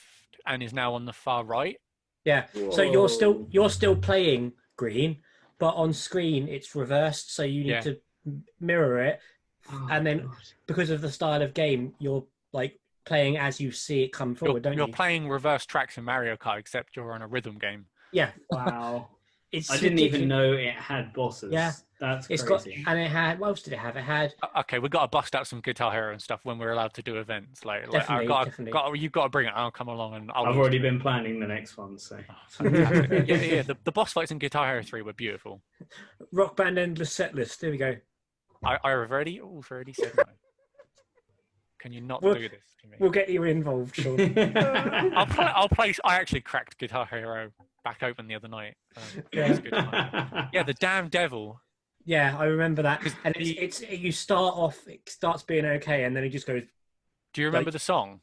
and is now on the far right. Yeah. Whoa. So you're still playing green, but on screen it's reversed. So you need to mirror it, and then because of the style of game, you're like playing as you see it come forward. You're playing reverse tracks in Mario Kart, except you're on a rhythm game. Yeah. Wow. I didn't even know it had bosses. Yeah. That's crazy. It had, what else did it have? It had... Okay, we've got to bust out some Guitar Hero and stuff when we're allowed to do events. Definitely. You've got to bring it. I'll come along and I've already been planning the next one, so... yeah. The boss fights in Guitar Hero 3 were beautiful. Rock Band Endless Set List. There we go. I've already said no. Can you not do this to me? We'll get you involved, Sean. I'll play. I actually cracked Guitar Hero back open the other night. Yeah, the damn devil. Yeah, I remember that. And you start off, it starts being okay, and then he just goes. Do you remember the song?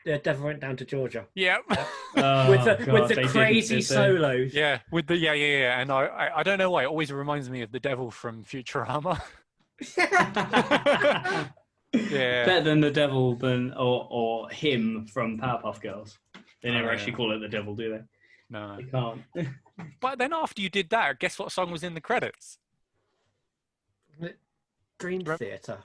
The Devil Went Down to Georgia. Yeah. With the crazy solos. Yeah, with the and I don't know why it always reminds me of the devil from Futurama. Yeah. Better than the devil or him from Powerpuff Girls. They never actually call it the devil, do they? No. They can't. But then after you did that, guess what song was in the credits? Dream Theater.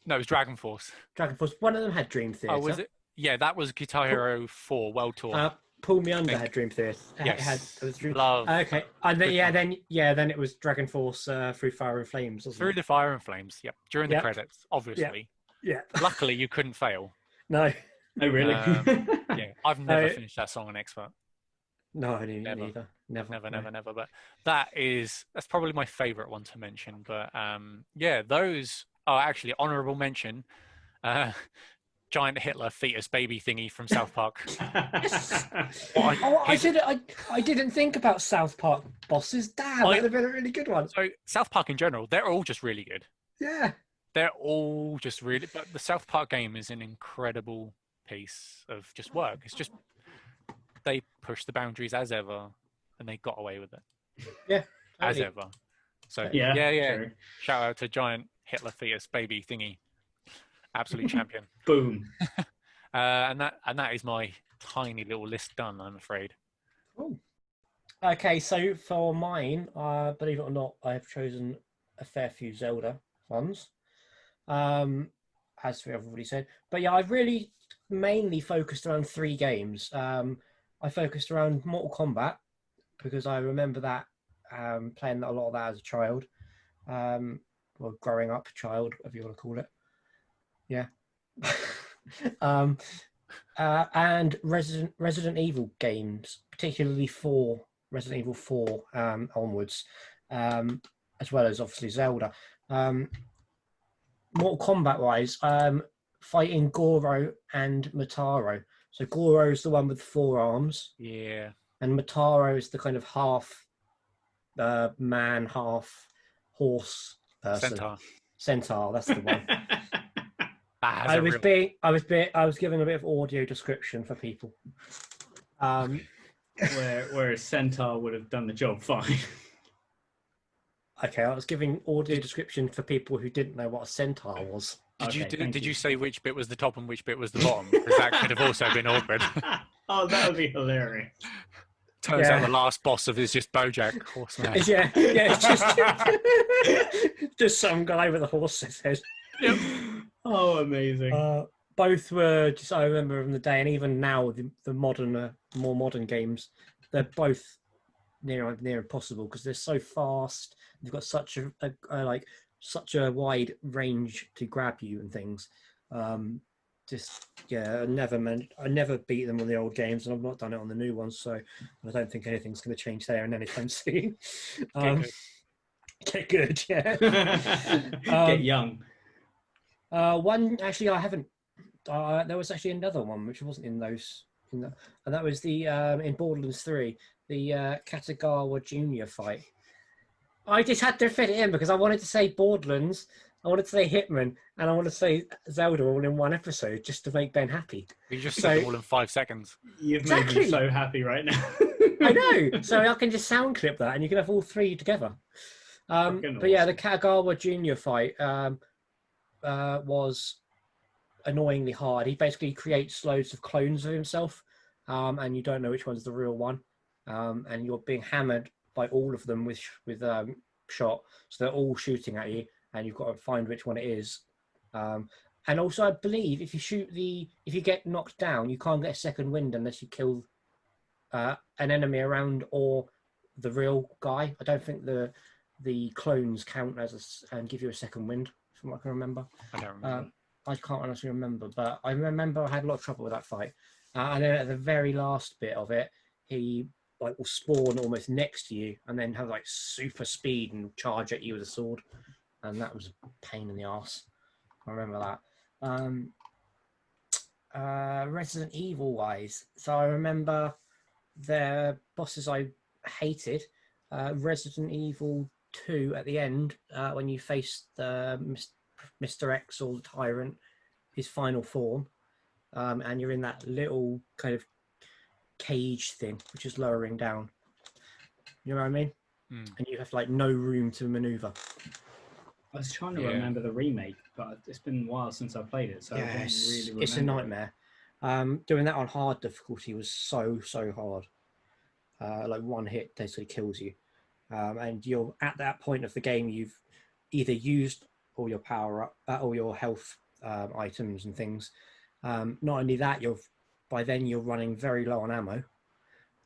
No, it was Dragon Force. Dragon Force. One of them had Dream Theater. Oh, was it? Yeah, that was Guitar Hero 4 World Tour. Pull Me Under had Dream Theater. Yes. It was Dream... Love. Okay. And then it was Dragon Force Through Fire and Flames. Through the Fire and Flames. Yep. During the credits, obviously. Yeah. Luckily, you couldn't fail. No. Oh, really? Yeah. I've never finished that song on Expert. No, I didn't either. Never. But that's probably my favorite one to mention. But those are actually honorable mention. Giant Hitler fetus baby thingy from South Park. I didn't think about South Park bosses. Damn, that'd have been a really good one. So South Park in general, they're all just really good. Yeah. They're all just really, but the South Park game is an incredible piece of just work. It's just, they pushed the boundaries as ever, and they got away with it. Yeah. As ever. So, yeah. Sure. Shout out to Giant Hitler fetus baby thingy. Absolute champion. Boom. And that is my tiny little list done, I'm afraid. Ooh. Okay, so for mine, believe it or not, I have chosen a fair few Zelda ones. As we have already said. But yeah, I've really mainly focused around 3 games. I focused around Mortal Kombat because I remember that playing a lot of that as a child. Well, growing up child, whatever you want to call it. Yeah. And Resident Evil games, particularly Resident Evil 4 onwards, as well as obviously Zelda. Mortal Kombat wise, fighting Goro and Motaro. So Goro is the one with 4 arms. Yeah. And Motaro is the kind of half man, half horse person. Centaur, that's the one. I was giving a bit of audio description for people. Where a centaur would have done the job fine. Okay, I was giving audio description for people who didn't know what a centaur was. Did you say which bit was the top and which bit was the bottom? Because that could have also been awkward. Oh, that would be hilarious. Turns out the last boss of it is just BoJack Horseman. Yeah, it's just some guy with a horse's head. Yep. Oh, amazing. Both were just, I remember from the day, and even now, the modern, more modern games, they're both near impossible because they're so fast. They've got such such a wide range to grab you and things. I never beat them on the old games, and I've not done it on the new ones, so I don't think anything's going to change there in anytime soon. Get good, yeah. Get young. One actually, I haven't. There was actually another one which wasn't in those, and that was the in Borderlands 3, the Katagawa Junior fight. I just had to fit it in because I wanted to say Borderlands, I wanted to say Hitman, and I wanted to say Zelda all in one episode just to make Ben happy. You just said them all in 5 seconds. You've made me so happy right now. I know. So I can just sound clip that, and you can have all three together. But yeah, the Katagawa Junior fight was annoyingly hard. He basically creates loads of clones of himself, and you don't know which one's the real one, and you're being hammered by all of them with shot, so they're all shooting at you, and you've got to find which one it is. And also, I believe if you get knocked down, you can't get a second wind unless you kill an enemy around or the real guy. I don't think the clones count and give you a second wind, from what I can remember. I don't remember. I can't honestly remember, but I remember I had a lot of trouble with that fight. And then at the very last bit of it, he will spawn almost next to you and then have super speed and charge at you with a sword. And that was a pain in the arse. I remember that. Resident Evil wise, so I remember the bosses I hated. Resident Evil 2 at the end, when you face the Mr. X or the Tyrant, his final form, and you're in that little kind of cage thing which is lowering down. You know what I mean? And you have no room to maneuver. I was trying to remember the remake, but it's been a while since I played it, so I don't really remember. It's a nightmare. Doing that on hard difficulty was so hard. One hit basically kills you, and you're at that point of the game. You've either used all your power up, all your health items and things. Not only that, by then you're running very low on ammo,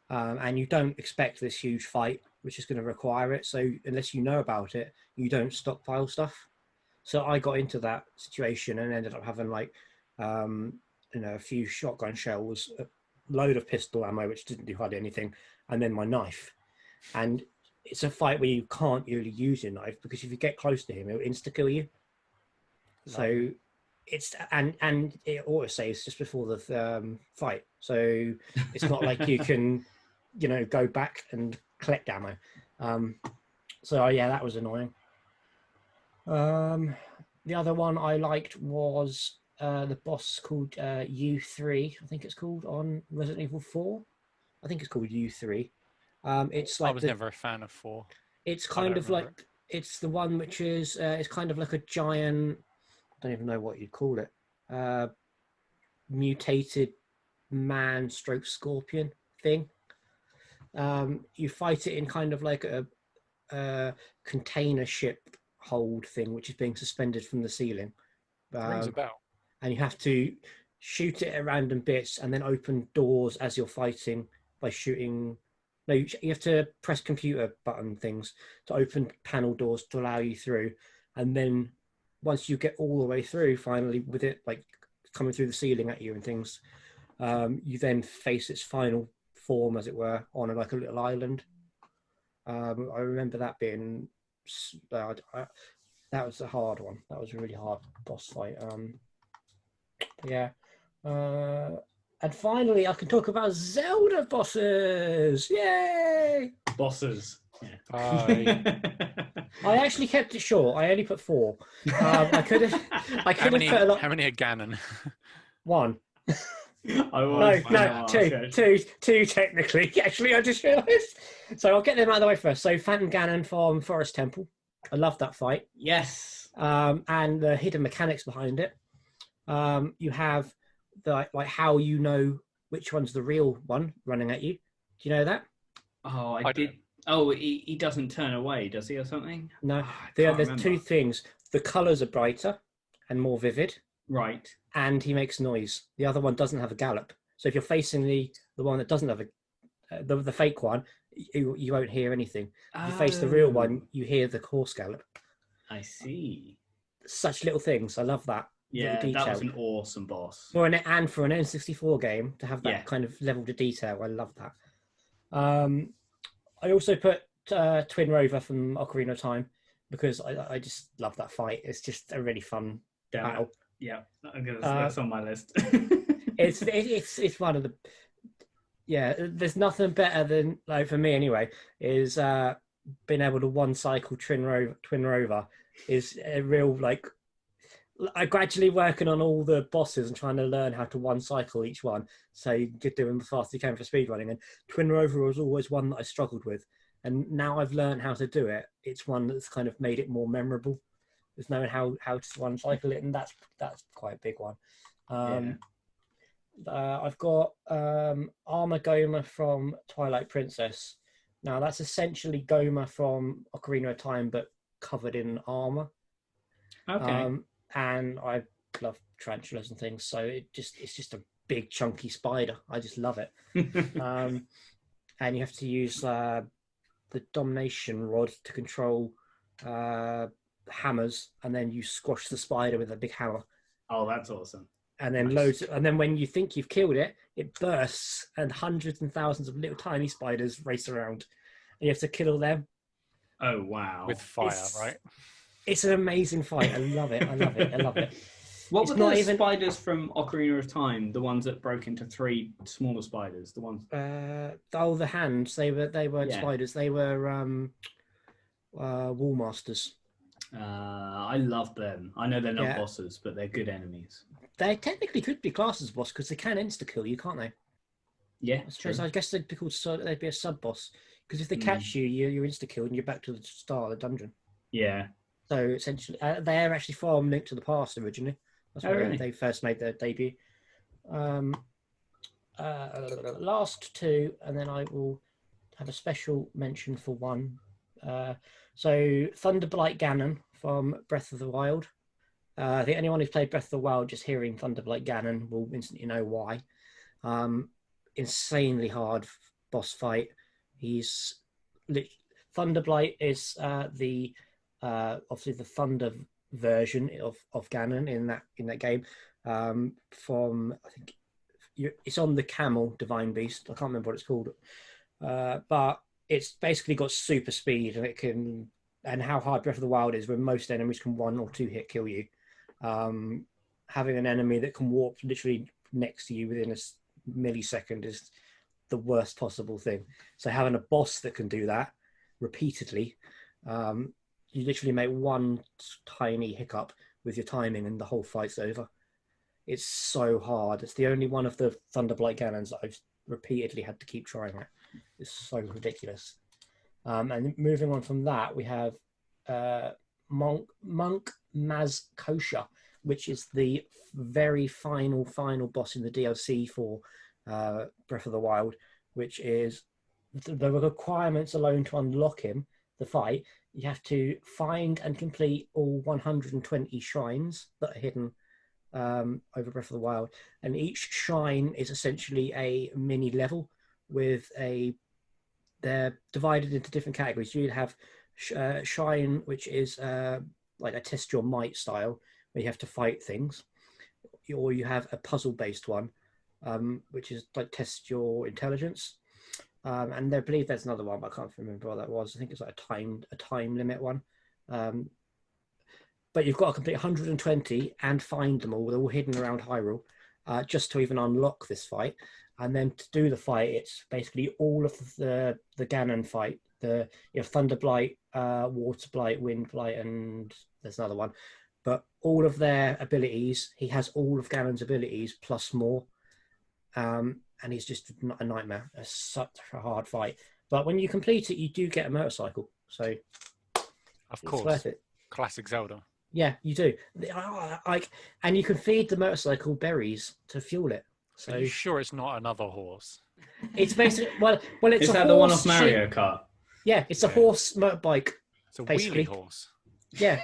and you don't expect this huge fight, which is going to require it. So unless you know about it, you don't stockpile stuff. So I got into that situation and ended up having a few shotgun shells, a load of pistol ammo, which didn't do hardly anything, and then my knife. And it's a fight where you can't really use your knife because if you get close to him, he'll insta kill you. So it's and it auto saves just before the fight, so it's not like you can go back and collect ammo. So yeah, that was annoying. The other one I liked was the boss called U3, I think it's called, on Resident Evil 4. I think it's called U3. It's I was never a fan of 4. It's kind of like it's the one which is it's kind of like a giant, I don't even know what you'd call it, mutated man stroke scorpion thing. You fight it in kind of like a container ship hold thing, which is being suspended from the ceiling. Rings a bell. And you have to shoot it at random bits and then open doors as you're fighting by shooting. No, you have to press computer button things to open panel doors to allow you through. And then once you get all the way through, finally, with it coming through the ceiling at you and things, you then face its final form, as it were, on a little island. I remember that being that was a hard one. That was a really hard boss fight. And finally, I can talk about Zelda bosses. Yay! Bosses. Yeah. I actually kept it short. I only put 4. I could have put a lot. How many are Ganon? 1. No, two technically. Actually, I just realised. So I'll get them out of the way first. So Phantom Ganon from Forest Temple. I love that fight. Yes. And the hidden mechanics behind it. You have the like how you know which one's the real one running at you. Do you know that? Oh, I I did. don't. Oh, he doesn't turn away, does he, or something? No. I can't There's remember. two things. The colours are brighter and more vivid, Right. and he makes noise. The other one doesn't have a gallop. So if you're facing the one that doesn't have the fake one, you won't hear anything. If you face the real one, Oh, you hear the horse gallop. I see. Such little things. I love that little Yeah, that was detail. an awesome boss. For an N64 game to have that Yeah. kind of level to detail, I love that. I also put Twin Rover from Ocarina of Time because I just love that fight. It's just a really fun Damn it. battle. Yeah, that's on my list. It's one of the There's nothing better than, like, for me anyway, is being able to one cycle Twin Rover is a real, like, I'm gradually working on all the bosses and trying to learn how to one cycle each one, so you can do them as fast as you can for speedrunning. And Twin Rover was always one that I struggled with, and now I've learned how to do it. It's one that's kind of made it more memorable. There's knowing how to one cycle it, and that's quite a big one. I've got Armor Goma from Twilight Princess. Now that's essentially Goma from Ocarina of Time, but covered in armor. Okay. And I love tarantulas and things, so it's just a big chunky spider. I just love it. And you have to use the domination rod to control hammers, and then you squash the spider with a big hammer. Oh, that's awesome. And then Nice. and then when you think you've killed it, it bursts, and hundreds and thousands of little tiny spiders race around, and you have to kill them. Oh, wow. With fire, It's- right? It's an amazing fight. I love it. I love it. I love it. What It's were not the even- spiders from Ocarina of Time? The ones that broke into 3 smaller spiders. The ones. The hands. They weren't Yeah. spiders. They were wall masters. I love them. I know they're not Yeah. bosses, but they're good enemies. They technically could be classed as boss because they can insta kill you, can't they? Yeah, I suppose. I guess they'd be called. They'd be a sub boss because if they Mm. catch you, you're insta killed and you're back to the start of the dungeon. Yeah. So essentially, they're actually from Link to the Past originally. That's Oh, where really? they first made their debut. Last two, and then I will have a special mention for one. So Thunderblight Ganon from Breath of the Wild. I think anyone who's played Breath of the Wild, just hearing Thunderblight Ganon will instantly know why. Insanely hard boss fight. Thunderblight is obviously the Thunder version of Ganon in that game. From, I think it's on the camel Divine Beast. I can't remember what it's called, but it's basically got super speed, and how hard Breath of the Wild is, where most enemies can 1 or 2 hit kill you. Having an enemy that can warp literally next to you within a millisecond is the worst possible thing. So having a boss that can do that repeatedly, you literally make one tiny hiccup with your timing and the whole fight's over. It's so hard. It's the only one of the Thunderblight Ganons that I've repeatedly had to keep trying it. It's so ridiculous. And moving on from that, we have Monk Maz Kosha, which is the very final boss in the DLC for Breath of the Wild, which is the requirements alone to unlock him, the fight. You have to find and complete all 120 shrines that are hidden over Breath of the Wild, and each shrine is essentially a mini level with they're divided into different categories. You'd have shrine, which is like a test your might style, where you have to fight things, or you have a puzzle based one, which is like test your intelligence. And I believe there's another one, but I can't remember what that was. I think it's like a time limit one. But you've got to complete 120 and find them all. They're all hidden around Hyrule, just to even unlock this fight. And then to do the fight, it's basically all of the Ganon fight. You have Thunder Blight, Water Blight, Wind Blight, and there's another one. But all of their abilities, he has all of Ganon's abilities plus more. And he's just a nightmare. It's such a hard fight. But when you complete it, you do get a motorcycle. So Of It's course. worth it. Classic Zelda. Yeah, you do. And you can feed the motorcycle berries to fuel it. So So are you sure it's not another horse? it's basically well, it's Is a that the one off horse Mario shape- Kart? Yeah, it's a Yeah. horse motorbike. It's a Basically. wheelie horse. Yeah,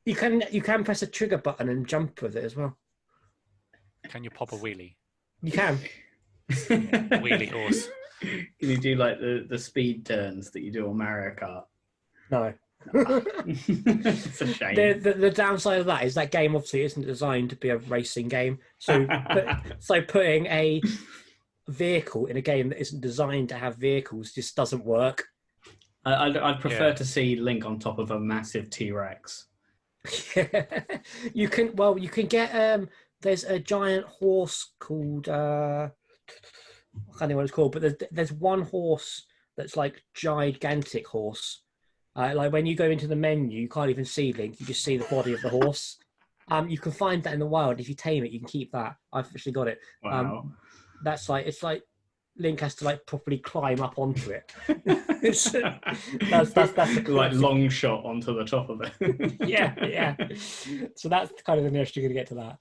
you can press a trigger button and jump with it as well. Can you pop a wheelie? You can. Wheelie horse. Can you do like the speed turns that you do on Mario Kart? No. It's a shame. The downside of that is that game obviously isn't designed to be a racing game. So putting a vehicle in a game that isn't designed to have vehicles just doesn't work. I'd prefer Yeah. to see Link on top of a massive T-Rex. You can get there's a giant horse called I can't think what it's called, but there's one horse that's like gigantic horse. Like when you go into the menu, you can't even see Link; you just see the body of the horse. You can find that in the wild. If you tame it, you can keep that. I've actually got it. Wow. That's like it's like Link has to like properly climb up onto it. That's the like long shot onto the top of it. yeah. So that's kind of the nearest you're going to get to that.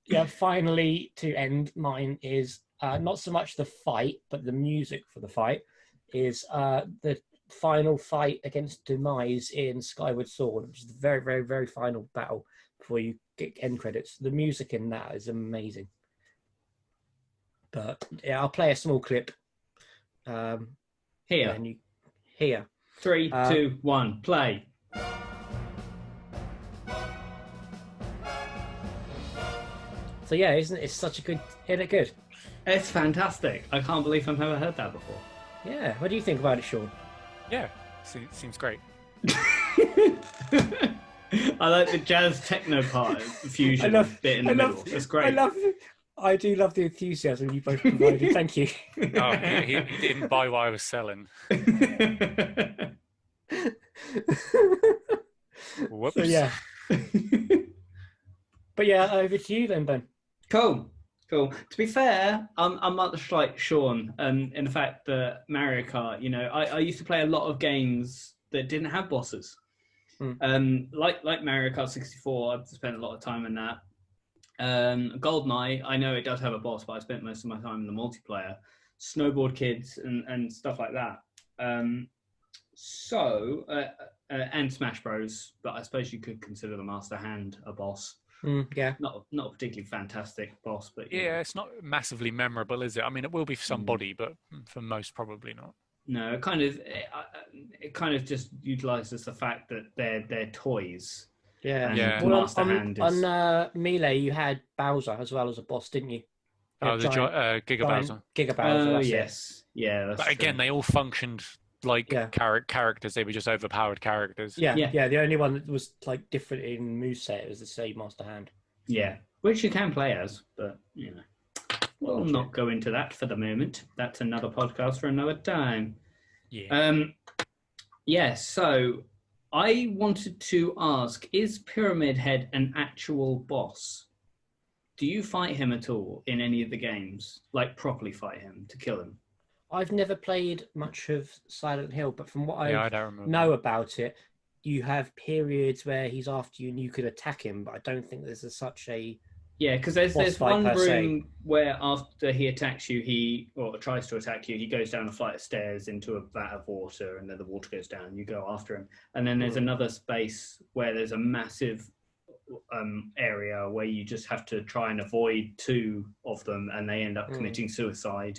Yeah, finally, to end, mine is not so much the fight, but the music for the fight is the final fight against Demise in Skyward Sword, which is the very, very, very final battle before you get end credits. The music in that is amazing. But yeah, I'll play a small clip. Here, And you here. 3, 2, 1, play. So yeah, isn't it? It's such a good. Isn't it good? It's fantastic. I can't believe I've never heard that before. Yeah. What do you think about it, Sean? Yeah, seems great. I like the jazz techno part fusion bit in the middle. It's great. I do love the enthusiasm you both provided. Thank you. Oh, he didn't buy what I was selling. Whoops. So yeah. But yeah, over to you then, Ben. Cool. To be fair, I'm much like Sean, in the fact that Mario Kart, you know, I used to play a lot of games that didn't have bosses. Like Mario Kart 64, I've spent a lot of time in that. GoldenEye, I know it does have a boss, but I spent most of my time in the multiplayer. Snowboard Kids and stuff like that. And Smash Bros, but I suppose you could consider the Master Hand a boss. Yeah. Not a particularly fantastic boss, but Yeah, it's not massively memorable, is it? I mean, it will be for somebody, but for most, probably not. No, it kind of just utilizes the fact that they're toys. Yeah. Yeah. Well, Master Hand is... on Melee, you had Bowser as well as a boss, didn't you? Oh, the Giga Bowser. Giga Bowser. Oh that's it. yes, yeah. That's But again, true. they all functioned like characters. They were just overpowered characters. Yeah. Yeah. The only one that was like different in moveset was the same Master Hand. Yeah, which you can play as, but you know, we'll not go into that for the moment. That's another podcast for another time. Yeah. Yeah. So I wanted to ask: is Pyramid Head an actual boss? Do you fight him at all in any of the games? Like properly fight him to kill him? I've never played much of Silent Hill, but from what I I don't remember. know about it, you have periods where he's after you and you could attack him, but I don't think there's such a... Yeah, because there's Boss fight one per se. room where after he attacks you, or tries to attack you, he goes down a flight of stairs into a vat of water, and then the water goes down, and you go after him. And then there's another space where there's a massive area where you just have to try and avoid two of them, and they end up committing suicide.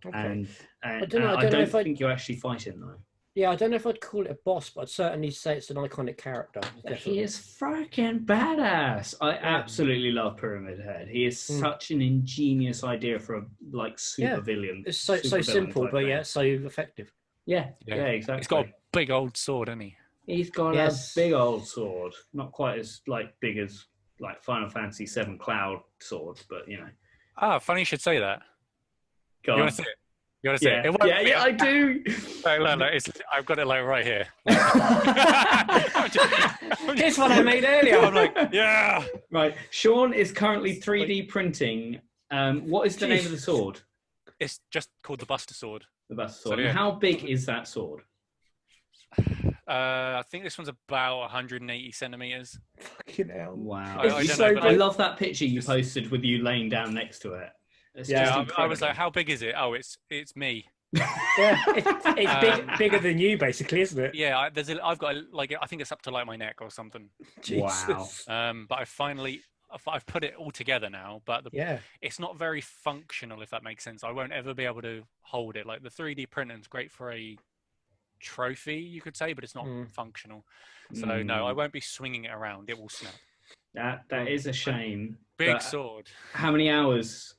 Okay. And I I don't know don't if think you actually fight him though. Yeah, I don't know if I'd call it a boss, but I'd certainly say it's an iconic character. He is freaking badass. I absolutely love Pyramid Head. He is such an ingenious idea for a super villain. It's so super villain simple, type but thing. yeah, so effective. Yeah, exactly. He's got a big old sword, hasn't he? He's got Yes. a big old sword, not quite as big as like Final Fantasy VII Cloud sword, but you know. Ah, funny you should say that. Go You on. want to see it? You want to see Yeah, it? It won't be- I do. Look, I've got it like right here. Here's one I made earlier. I'm like, yeah. Right, Sean is currently 3D printing. What is the name of the sword? It's just called the Buster Sword. The Buster Sword. So, yeah. And how big is that sword? I think this one's about 180 centimeters. Fucking hell. Wow. I don't know, but I love that picture you posted with you laying down next to it. It's Yeah, just I incredible. was like, how big is it? Oh, it's me. Yeah, it's bigger than you, basically, isn't it? Yeah, I've got like I think it's up to like my neck or something. Jesus. But I've put it all together now. But Yeah. it's not very functional, if that makes sense. I won't ever be able to hold it. Like the 3D printing's great for a trophy, you could say, but it's not functional. So no, I won't be swinging it around. It will snap. That is a shame. Big But sword. how many hours?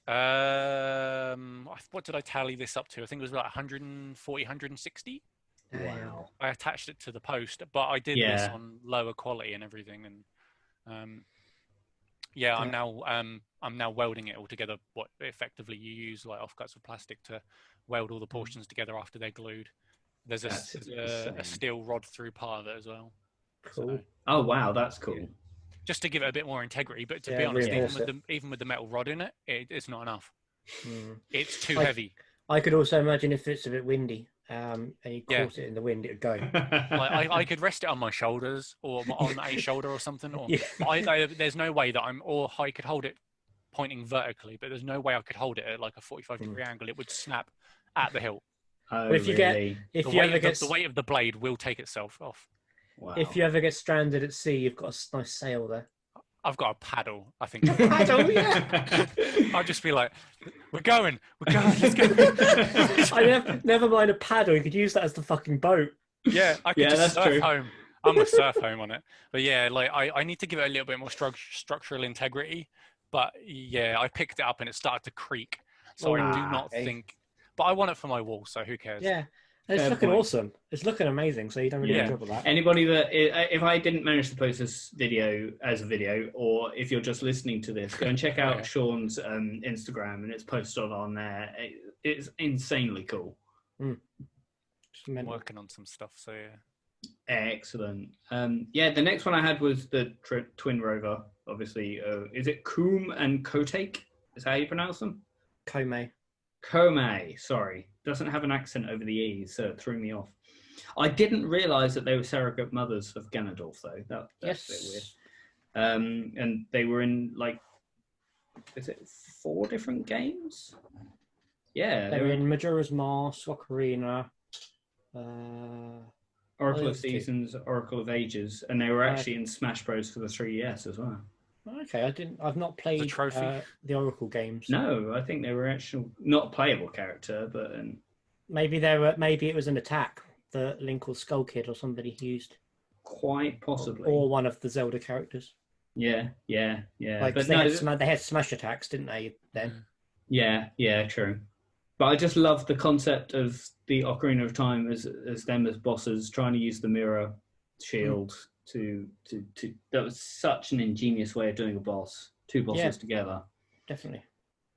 What did I tally this up to? I think it was about 140, 160. Wow. I attached it to the post, but I did this on lower quality and everything, and I'm now welding it all together. What effectively you use like offcuts of plastic to weld all the portions together after they're glued. There's a steel rod through part of it as well. Cool. So, Oh wow, that's cool. Yeah. Just to give it a bit more integrity, but to Yeah, be honest, really even with the metal rod in it, it's not enough. Mm. It's too heavy. I could also imagine if it's a bit windy, and you caught it in the wind, it'd go. Like I could rest it on my shoulders or on a shoulder or something. Or there's no way that I could hold it pointing vertically, but there's no way I could hold it at like a 45-degree angle. It would snap at the hilt. Oh, If you really? The weight of the blade will take itself off. Wow. If you ever get stranded at sea, you've got a nice sail there. I've got a paddle, I think. Paddle, yeah. I'll just be like, we're going, let's go. Never mind a paddle. You could use that as the fucking boat. Yeah, I could just that's surf true. home. I'm gonna surf home on it. But yeah, like I need to give it a little bit more structural integrity. But yeah, I picked it up and it started to creak. So I do not think. But I want it for my wall, so who cares? Yeah. It's Fair looking point. awesome. It's looking amazing. So you don't really Yeah. have trouble with that. Anybody that, if I didn't manage to post this video as a video, or if you're just listening to this, go and check out Yeah. Sean's Instagram, and it's posted on there. It's insanely cool. Just I'm mental. working on some stuff, so yeah. Excellent. The next one I had was the Twin Rover. Obviously, is it Koom and Kotek? Is that how you pronounce them? Kome. Kome, sorry. Doesn't have an accent over the E's, so it threw me off. I didn't realise that they were surrogate mothers of Ganondorf, though. That's a bit weird. And they were in, like, is it 4 different games? Yeah. They were in Majora's Mask, Ocarina, Oracle of Seasons, Oracle of Ages, and they were actually in Smash Bros. For the 3DS as well. Okay, I've not played trophy? the Oracle games. No, I think they were actually not a playable character, but Maybe it was an attack that Link or Skull Kid or somebody used, quite possibly. or one of the Zelda characters. Yeah. Like But they had smash attacks, didn't they? Then. Yeah, true. But I just love the concept of the Ocarina of Time as them as bosses trying to use the mirror shield to that was such an ingenious way of doing a boss. 2 bosses together. Definitely.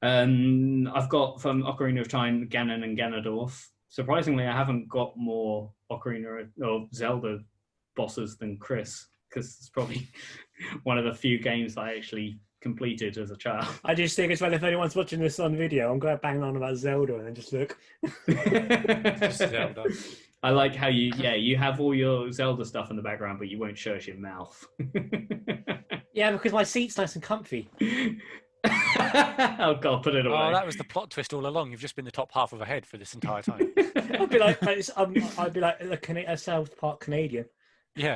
I've got from Ocarina of Time Ganon and Ganondorf. Surprisingly, I haven't got more Ocarina or Zelda bosses than Chris, because it's probably one of the few games I actually completed as a child. I just think it's well, if anyone's watching this on video, I'm going to bang on about Zelda and then just look. Just Zelda. I like how you have all your Zelda stuff in the background, but you won't show us your mouth. Yeah, because my seat's nice and comfy. Oh God, put it away. Oh, that was the plot twist all along. You've just been the top half of a head for this entire time. I'd be like a South Park Canadian. Yeah.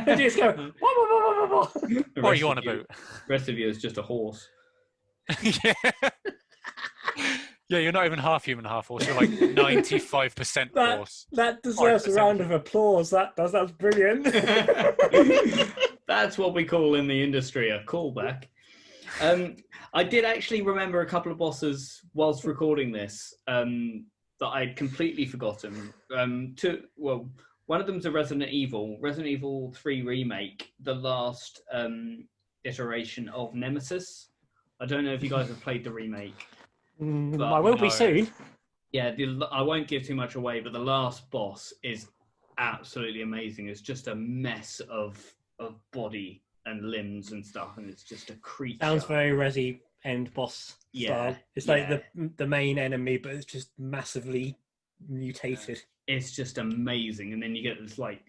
They just go. Wah, wah, wah, wah, wah, wah. What are you on about? Rest of you is just a horse. Yeah. Yeah, you're not even half human, half horse. You're like 95% horse. That deserves a round of applause. That's brilliant. That's what we call in the industry a callback. I did actually remember a couple of bosses whilst recording this that I'd completely forgotten. One of them's a Resident Evil 3 remake, the last iteration of Nemesis. I don't know if you guys have played the remake. I will be soon. Yeah, I won't give too much away, but the last boss is absolutely amazing. It's just a mess of body and limbs and stuff, and it's just a creature. Sounds very Resi end boss style. It's like the main enemy, but it's just massively mutated. It's just amazing. And then you get this like,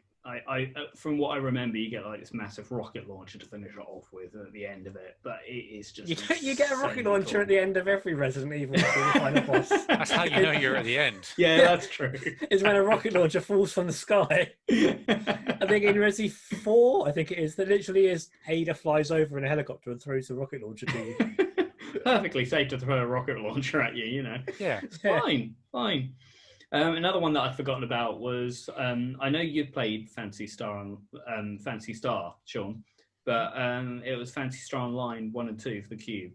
from what I remember, you get like this massive rocket launcher to finish it off with at the end of it. But it is just You get a rocket insanely launcher cool. at the end of every Resident Evil final boss. That's how you know you're at the end. Yeah, that's true. Is when a rocket launcher falls from the sky. I think in Resi 4, I think it is, there literally is Ada flies over in a helicopter and throws the rocket launcher to you. Perfectly safe to throw a rocket launcher at you, you know. Yeah. It's fine. Another one that I'd forgotten about was I know you played Phantasy Star, Sean, but it was Phantasy Star Online 1 and 2 for the Cube.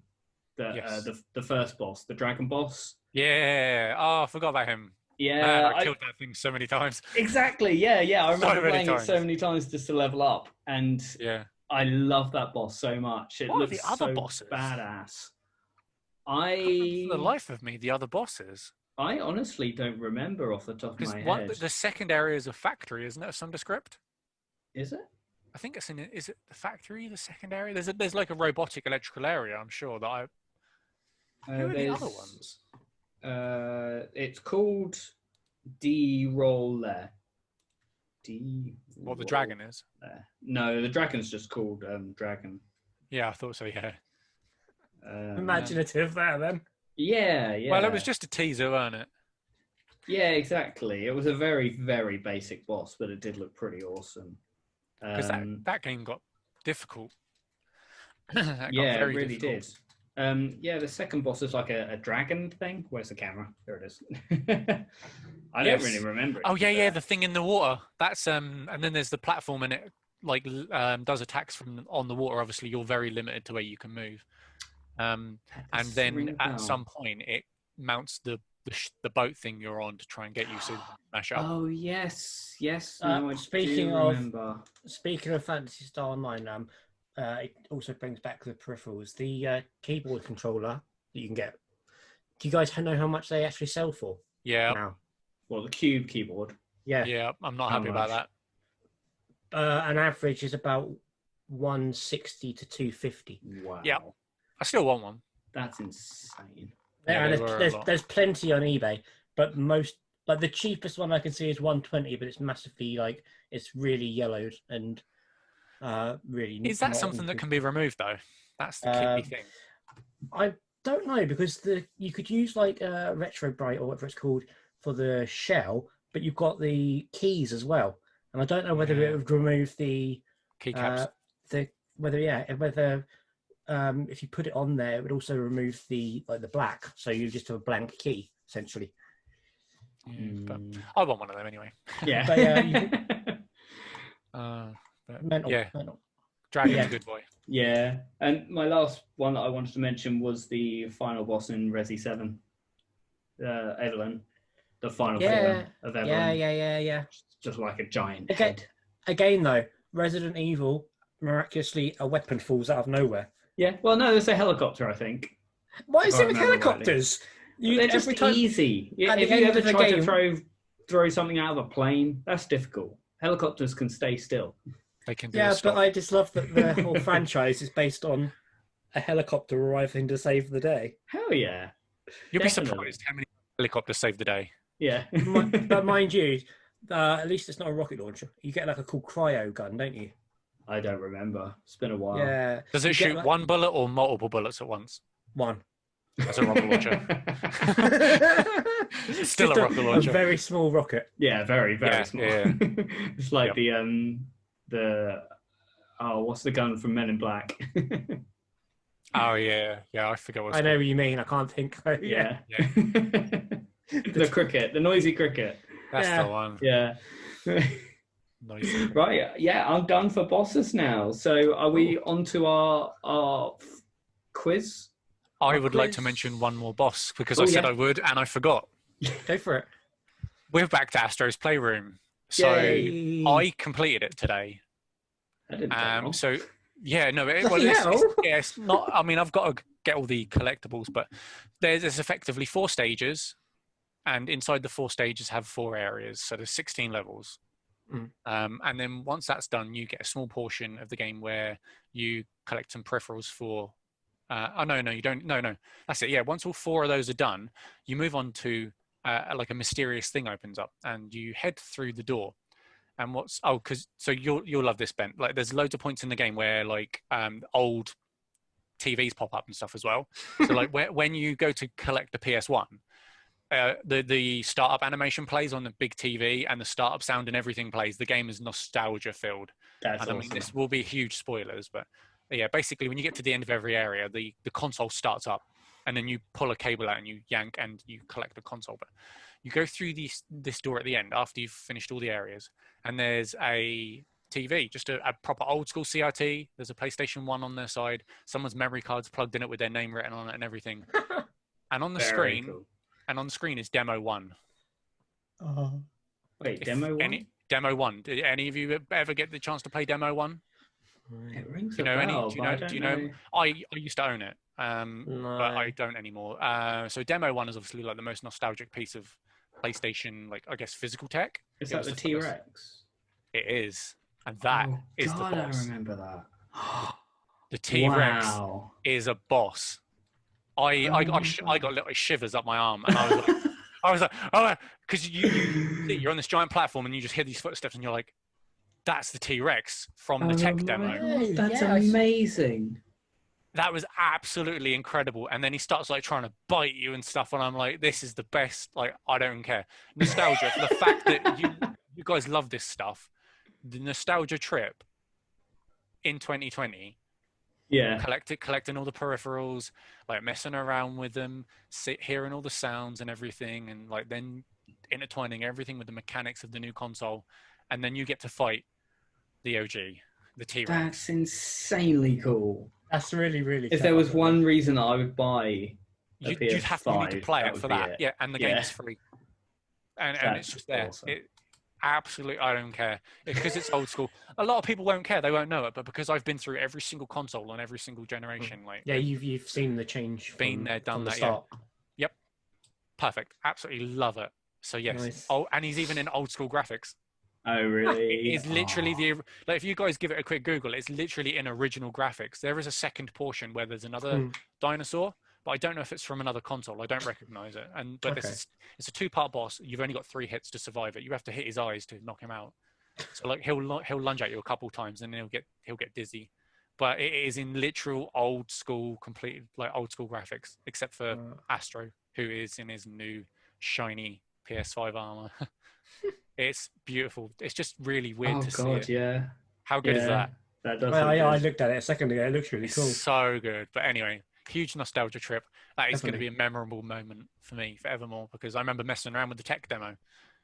Yes. The first boss, the dragon boss. Yeah. Oh, I forgot about him. Yeah, Man, I killed that thing so many times. exactly. Yeah. I remember many playing times. it so many times just to level up, and Yeah. I love that boss so much. It What are looks the other so bosses? badass. For the life of me, the other bosses. I honestly don't remember off the top of Because my head. the second area is a factory, isn't it? Some descript. Is it? I think it's in. Is it the factory? The second area. There's like a robotic electrical area. I'm sure that I. Who are the other ones? It's called D-Roller. What the dragon is? No, the dragon's just called Dragon. Yeah, I thought so. Yeah. Imaginative there, then. Yeah. Well, it was just a teaser, wasn't it? Yeah, exactly. It was a very, very basic boss, but it did look pretty awesome. Because that game got difficult. That got Yeah, it very really difficult. did. Yeah, the second boss is like a dragon thing. Where's the camera? There it is. I Yes. don't really remember it. Oh to be yeah, fair. the thing in the water. That's and then there's the platform, and it like does attacks from on the water. Obviously, you're very limited to where you can move. And Does then ring a at bell. some point, it mounts the boat thing you're on to try and get you so you can smash up. Oh yes. Uh, No, I speaking do of- remember. Speaking of Fantasy Star Online, it also brings back the peripherals. The keyboard controller that you can get. Do you guys know how much they actually sell for Yeah, now? Well, the Cube keyboard. Yeah. yeah. I'm not How happy about much? that. An average is about 160 to 250. Wow. Yeah. I still want one. That's insane. Yeah, and they were a there's, lot. there's plenty on eBay, but most like the cheapest one I can see is 120, but it's massively like it's really yellowed and really. Is that not something that good. can be removed though? That's the Um, key thing. I don't know because you could use like Retro Bright or whatever it's called for the shell, but you've got the keys as well, and I don't know whether Yeah. it would remove the Keycaps. whether if you put it on there, it would also remove the black, so you just have a blank key essentially. Yeah, but Mm, I want one of them anyway. yeah. But, But Mental. Yeah. mental. Dragon's Yeah. a good boy. Yeah. And my last one that I wanted to mention was the final boss in Resi 7. Evelyn. The final Yeah. form of Evelyn. Yeah. Just like a giant Okay. head. Again, though, Resident Evil, miraculously, a weapon falls out of nowhere. Yeah. Well, no, there's a helicopter, I think. Why is If I it with remember rightly. helicopters? They're just every time- easy. Yeah, at the if you end ever of the try to game- throw something out of a plane, that's difficult. Helicopters can stay still. They can do Yeah, a but stop. I just love that the whole franchise is based on a helicopter arriving to save the day. Hell yeah. You'll be definitely. surprised how many helicopters saved the day. Yeah. But mind you, at least it's not a rocket launcher. You get like a cool cryo gun, don't you? I don't remember. It's been a while. Yeah. Does You it get, shoot like- one bullet or multiple bullets at once? One. That's a rocket launcher. It's Still a just rocket launcher. A very small rocket. Yeah, very, very Yeah, small. yeah. It's like Yep. what's the gun from Men in Black? Oh yeah, I forget what. I know what you mean. I can't think. Yeah. yeah. The cricket, the noisy cricket. That's Yeah. the one. Yeah. Noisy. Right. Yeah, I'm done for bosses now. So are we on to our quiz? I would like to quiz. mention one more boss because Oh, I said yeah. I would and I forgot. Go for it. We're back to Astro's Playroom. So Yay. I completed it today. That didn't take long. So yeah, no, Bloody hell. it's not. I mean, I've got to get all the collectibles, but there's effectively 4 stages, and inside the 4 stages have 4 areas. So there's 16 levels. Mm. And then once that's done, you get a small portion of the game where you collect some peripherals for. No, you don't. No, that's it. Yeah, once all 4 of those are done, you move on to like a mysterious thing opens up, and you head through the door. And so you'll love this, Ben. Like, there's loads of points in the game where like old TVs pop up and stuff as well. So like when you go to collect the PS1, the startup animation plays on the big TV, and the startup sound and everything plays. The game is nostalgia filled. That's and awesome. I mean, this will be huge spoilers, but yeah, basically when you get to the end of every area, the console starts up, and then you pull a cable out and you yank and you collect the console. But you go through this door at the end after you've finished all the areas, and there's a TV, just a proper old school CRT. There's a PlayStation 1 on their side. Someone's memory card's plugged in it with their name written on it and everything. And on the Very screen, cool. and on the screen is Demo 1. Wait, Demo 1? Demo 1. Did any of you ever get the chance to play Demo 1? It rings Do you know a any? bell, Do you but I know? don't Do you know? I used to own it, No. but I don't anymore. So Demo 1 is obviously like the most nostalgic piece of PlayStation, like I guess physical tech. Is It that was the just like T-Rex? It is, and that is God, the boss. I remember that. The T-Rex Wow. is a boss. I got little shivers up my arm, and I was like, oh, because you're on this giant platform and you just hear these footsteps, and you're like, that's the T-Rex from the tech demo. God, that's Yeah, amazing. That was absolutely incredible. And then he starts like trying to bite you and stuff, and I'm like, this is the best. Like, I don't care. Nostalgia for the fact that you guys love this stuff. The nostalgia trip in 2020. Yeah. Collecting all the peripherals, like messing around with them, hearing all the sounds and everything, and like then intertwining everything with the mechanics of the new console, and then you get to fight the OG, the T-Rex. That's insanely cool. That's really, really If clever. there was one reason I would buy a You need PS5, to play that it would for be that. it. Yeah, and the game is free. And it's That's just there. awesome. Absolutely, I don't care. Because it's old school. A lot of people won't care; they won't know it. But because I've been through every single console on every single generation, like Yeah, you've seen the change. Been there, done from the that, start. Yep, perfect. Absolutely love it. So yes. Nice. Oh, and he's even in old school graphics. Oh, really? It is literally Oh. like if you guys give it a quick Google, it's literally in original graphics. There is a second portion where there's another dinosaur, but I don't know if it's from another console. I don't recognize it. But Okay. it's a 2-part boss. You've only got 3 hits to survive it. You have to hit his eyes to knock him out. So like he'll lunge at you a couple times and then he'll get dizzy. But it is in literal old school, complete like old school graphics, except for Astro, who is in his new shiny PS5 armor. It's beautiful. It's just really weird to see it. Yeah. How good is that? That does. Well, look I good. looked at it a second ago. It looks really It's cool. so good. But anyway, huge nostalgia trip. That is going to Definitely. be a memorable moment for me forevermore, because I remember messing around with the tech demo.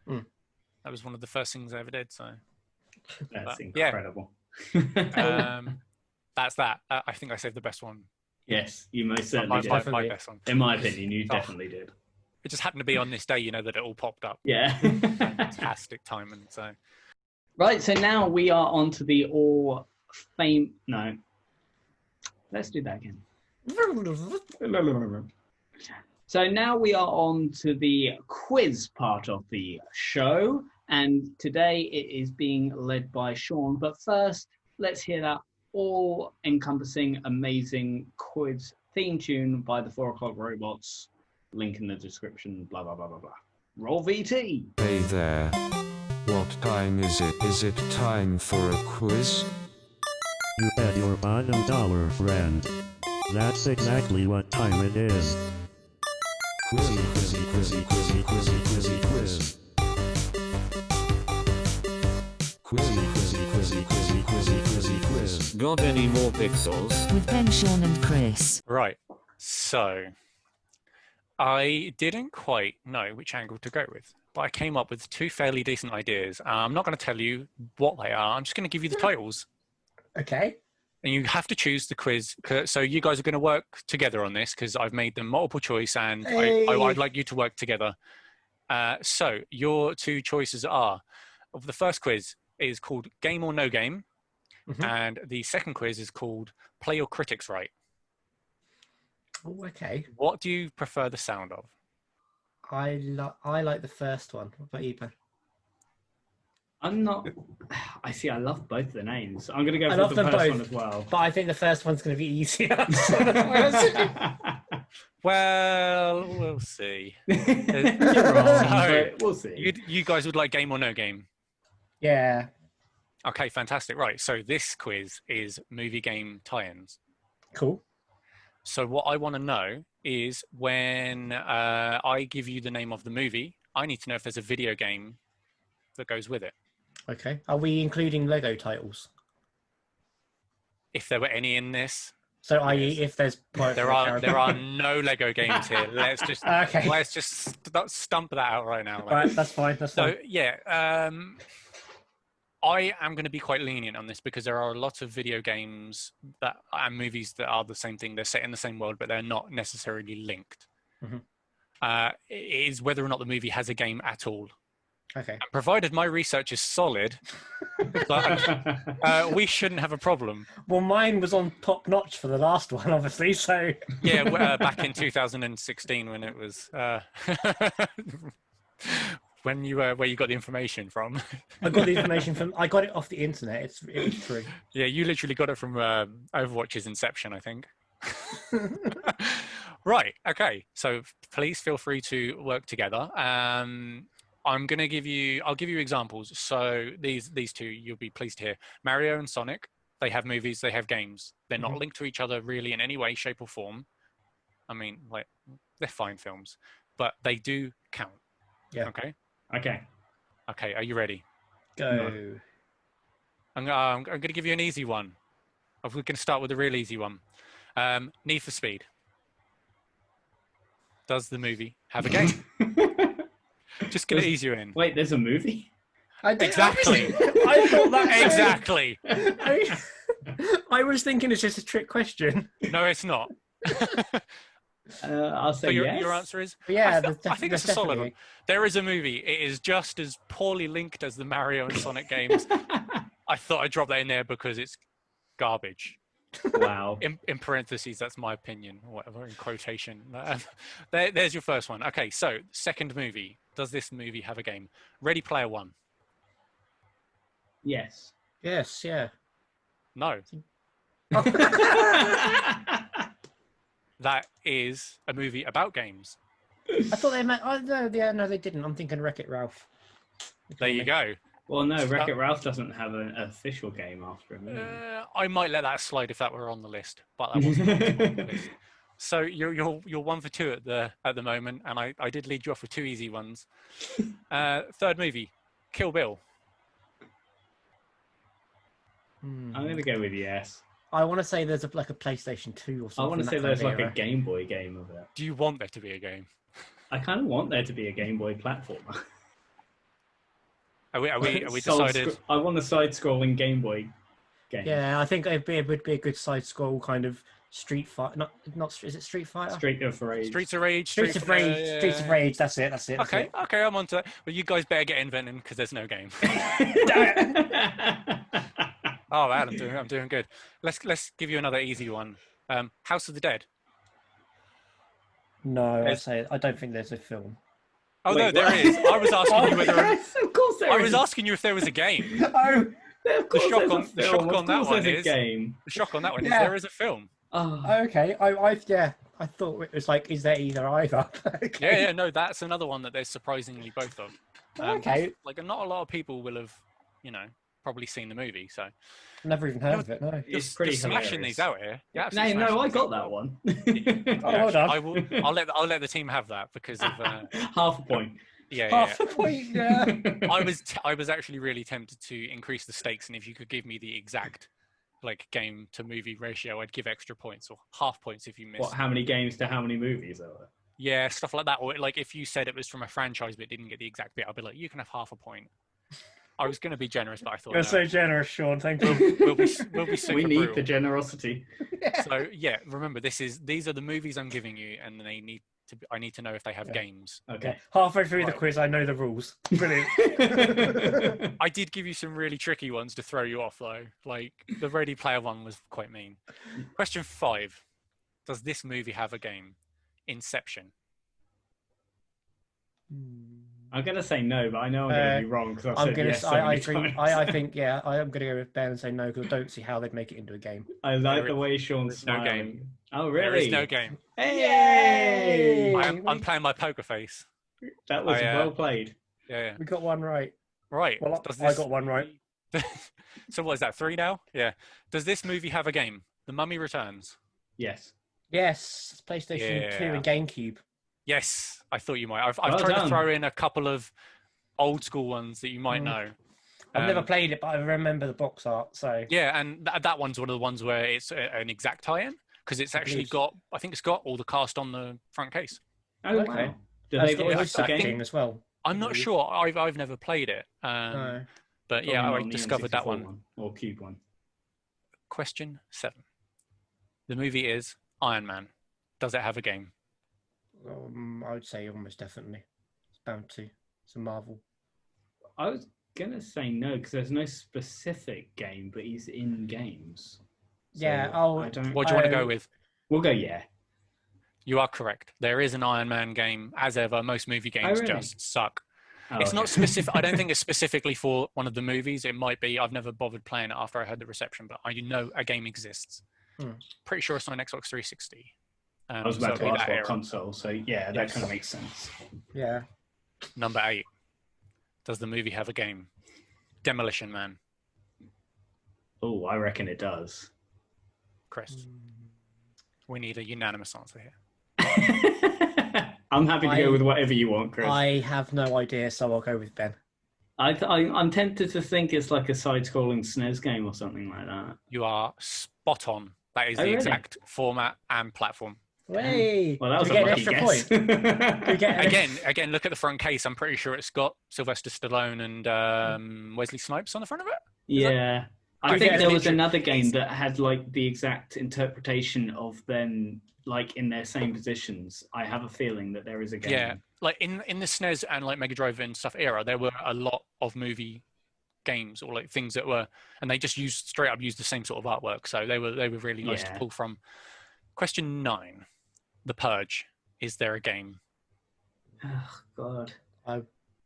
That was one of the first things I ever did. So That's yeah. incredible. That's that. I think I saved the best one. Yes, you most certainly did. My best one. In my opinion, you definitely did. It just happened to be on this day, that it all popped up. Yeah. Fantastic timing. So Right, so now we are on to the No. Let's do that again. So now we are on to the quiz part of the show, and today it is being led by Sean. But first, let's hear that all-encompassing, amazing quiz theme tune by the 4 O'Clock Robots. Link in the description, blah, blah, blah, blah, blah. Roll VT! Hey there. What time is it? Is it time for a quiz? You bet your bottom dollar, friend. That's exactly what time it is. Quizzy, quizzy, quizzy, quizzy, quizzy, quizzy, quiz. Quizzy, quizzy, quizzy, quizzy, quizzy, quizzy, quiz. Got any more pixels? With Ben, Sean, and Chris. right. So I didn't quite know which angle to go with, but I came up with 2 fairly decent ideas. I'm not going to tell you what they are. I'm just going to give you the titles. Okay. And you have to choose the quiz. So you guys are going to work together on this, because I've made them multiple choice, and I'd like you to work together. So your 2 choices are, the first quiz is called Game or No Game, and the second quiz is called Play Your Critics Right. Oh, okay. What do you prefer the sound of? I like the first one. What about you, Ben? I'm not... I love both the names. I'm going to go I for love the them first both. one as well. but I think the first one's going to be easier. So that's why I was thinking. Well, we'll see. You're wrong, So, but we'll see. You guys would like game or no game? Yeah. Okay, fantastic. Right, so this quiz is movie game tie-ins. Cool. So what I want to know is when I give you the name of the movie, I need to know if there's a video game that goes with it. Okay. Are we including Lego titles? If there were any in this, So, i.e., if there's Pirates there of the are Caribbean. no Lego games here. Let's just Okay. stump that out right now. Right, that's fine. That's So fine. yeah, I am going to be quite lenient on this because there are a lot of video games and movies that are the same thing. They're set in the same world, but they're not necessarily linked. Mhm. It is whether or not the movie has a game at all. Okay. And provided my research is solid, but, we shouldn't have a problem. Well, mine was on top notch for the last one, obviously. So. Yeah, back in 2016 when it was when you where you got the information from. I got the information from. I got it off the internet. It was true. Yeah, you literally got it from Overwatch's Inception, I think. Right. Okay. So please feel free to work together. I'll give you examples. So these two you'll be pleased to hear. Mario and Sonic, they have movies, they have games. They're not linked to each other really in any way, shape, or form. I mean, like, they're fine films, but they do count. Yeah. Okay. Okay. Okay. Are you ready? Go. I'm going to give you an easy one. We're going to start with a real easy one. Need for Speed. Does the movie have a game? Just going to ease you in. Wait, there's a movie? Exactly. I thought that. Exactly. I was thinking it's just a trick question. No, it's not. I'll say So yes. your answer is? But yeah, I think it's a solid one. There is a movie. It is just as poorly linked as the Mario and Sonic games. I thought I'd drop that in there because it's garbage. Wow. In parentheses, that's my opinion, or whatever, in quotation. There's your first one. Okay, so second movie. Does this movie have a game? Ready Player One. Yes. Yes. Yeah. No. That is a movie about games. I thought they meant. Oh no, yeah, no, they didn't. I'm thinking Wreck-It Ralph. There you go. Well, no, Wreck-It Ralph doesn't have an official game after him. I might let that slide if that were on the list, but that wasn't on the list. So you're 1 for 2 at the moment, and I did lead you off with 2 easy ones. Third movie, Kill Bill. I'm going to go with yes. I want to say there's like a PlayStation 2 or something. I want to say that there's kind of like a era. Game Boy game of it. Do you want there to be a game? I kind of want there to be a Game Boy platformer. Are we decided? I want a side-scrolling Game Boy game. Yeah, I think it would be a good side scroll kind of Street Fighter. Not is it Street Fighter? Street of Rage. Streets of Rage. Streets of Rage. Streets of Rage. That's it. That's it. That's Okay, it. okay, I'm on to that. Well, you guys better get inventing because there's no game. Oh man, I'm doing good. Let's give you another easy one. House of the Dead. No, I don't think there's a film. Oh Wait, no, there what? is. I was asking you whether. Yes, of course there I is. was asking you if there was a game. Oh, Of course shock there's a on- the film. shock Of on that course one there's a is- game. The shock on that one is Yeah. there is a film. Oh. okay. I thought it was like, is there either either? Okay. Yeah, no, that's another one that there's surprisingly both of. Okay. Like not a lot of people will have, probably seen the movie. So Never even heard of it. No. It's you're pretty smashing hilarious. these out here. You're No, absolutely no, I smashing got these. that one. Oh, well done. I'll let the team have that because of Half a point. yeah. Half a point. Yeah. I was actually really tempted to increase the stakes, and if you could give me the exact game to movie ratio, I'd give extra points or half points if you missed. What? How many games to how many movies are there? Yeah, stuff like that. Or if you said it was from a franchise but didn't get the exact bit, I'd be like, you can have half a point. I was going to be generous, but I thought You're no, so generous, Sean. Thank you. we'll be super We need brutal. the generosity. So yeah, remember these are the movies I'm giving you, and I need to know if they have games. Okay. Halfway through the Right. quiz, I know the rules. Brilliant. I did give you some really tricky ones to throw you off though. Like the Ready Player One was quite mean. Question 5: does this movie have a game? Inception. I'm gonna say no, but I know I'm gonna be wrong because I've I'm said gonna. yes so I many think. times. I think. Yeah. I am gonna go with Ben and say no because I don't see how they'd make it into a game. I like There the way there Sean's is no smiling. game. Oh, really? There is no game. Hey! Yay! I'm playing my poker face. That was I, well played. Yeah. We got one right. Right. Well, Does I this- got one right. So what is that? 3 now? Yeah. Does this movie have a game? The Mummy Returns. Yes. Yes, it's PlayStation 2 Yeah. and GameCube. Yes, I thought you might. I've Well tried done. to throw in a couple of old school ones that you might know. I've never Um, played it, but I remember the box art. So Yeah, and that one's one of the ones where it's an exact tie-in because it's actually believe so. I think it's got all the cast on the front case. Oh, Okay. wow. Do that's they got voice voice the game? acting as well. I'm not believe. sure. I've never played it. No. But yeah, Probably not I on the discovered that N64 one. or Cube one. Question 7. The movie is Iron Man. Does it have a game? I would say almost definitely. It's bound to. It's a Marvel. I was gonna say no because there's no specific game, but he's in games. So Yeah, I don't. What do you want to Oh. go with? We'll go yeah. You are correct. There is an Iron Man game. As ever, most movie games really? just suck. Oh, It's not okay. specific. I don't think it's specifically for one of the movies. It might be. I've never bothered playing it after I heard the reception, but I know a game exists. Hmm. Pretty sure it's on Xbox 360. I was so about it'll to be ask that what era. console, so yeah, that Yes. kind of makes sense. Yeah. Number 8. Does the movie have a game? Demolition Man. Oh, I reckon it does. Chris, we need a unanimous answer here. I'm happy to go with whatever you want, Chris. I have no idea, so I'll go with Ben. I'm tempted to think it's like a side-scrolling SNES game or something like that. You are spot on. That is Oh, the really? exact format and platform. Hey, Well, that was do we a get an lucky extra guess. point? Do we get an Again, look at the front case. I'm pretty sure it's got Sylvester Stallone and Wesley Snipes on the front of it. Yeah. I Do think get there an was extra- another game that had like the exact interpretation of them like in their same positions. I have a feeling that there is a game. Yeah, like in the SNES and like Mega Drive and stuff era, there were a lot of movie games or like things that were, and they just straight up used the same sort of artwork. So they were really nice to Yeah. pull from. Question 9, The Purge. Is there a game? Oh God.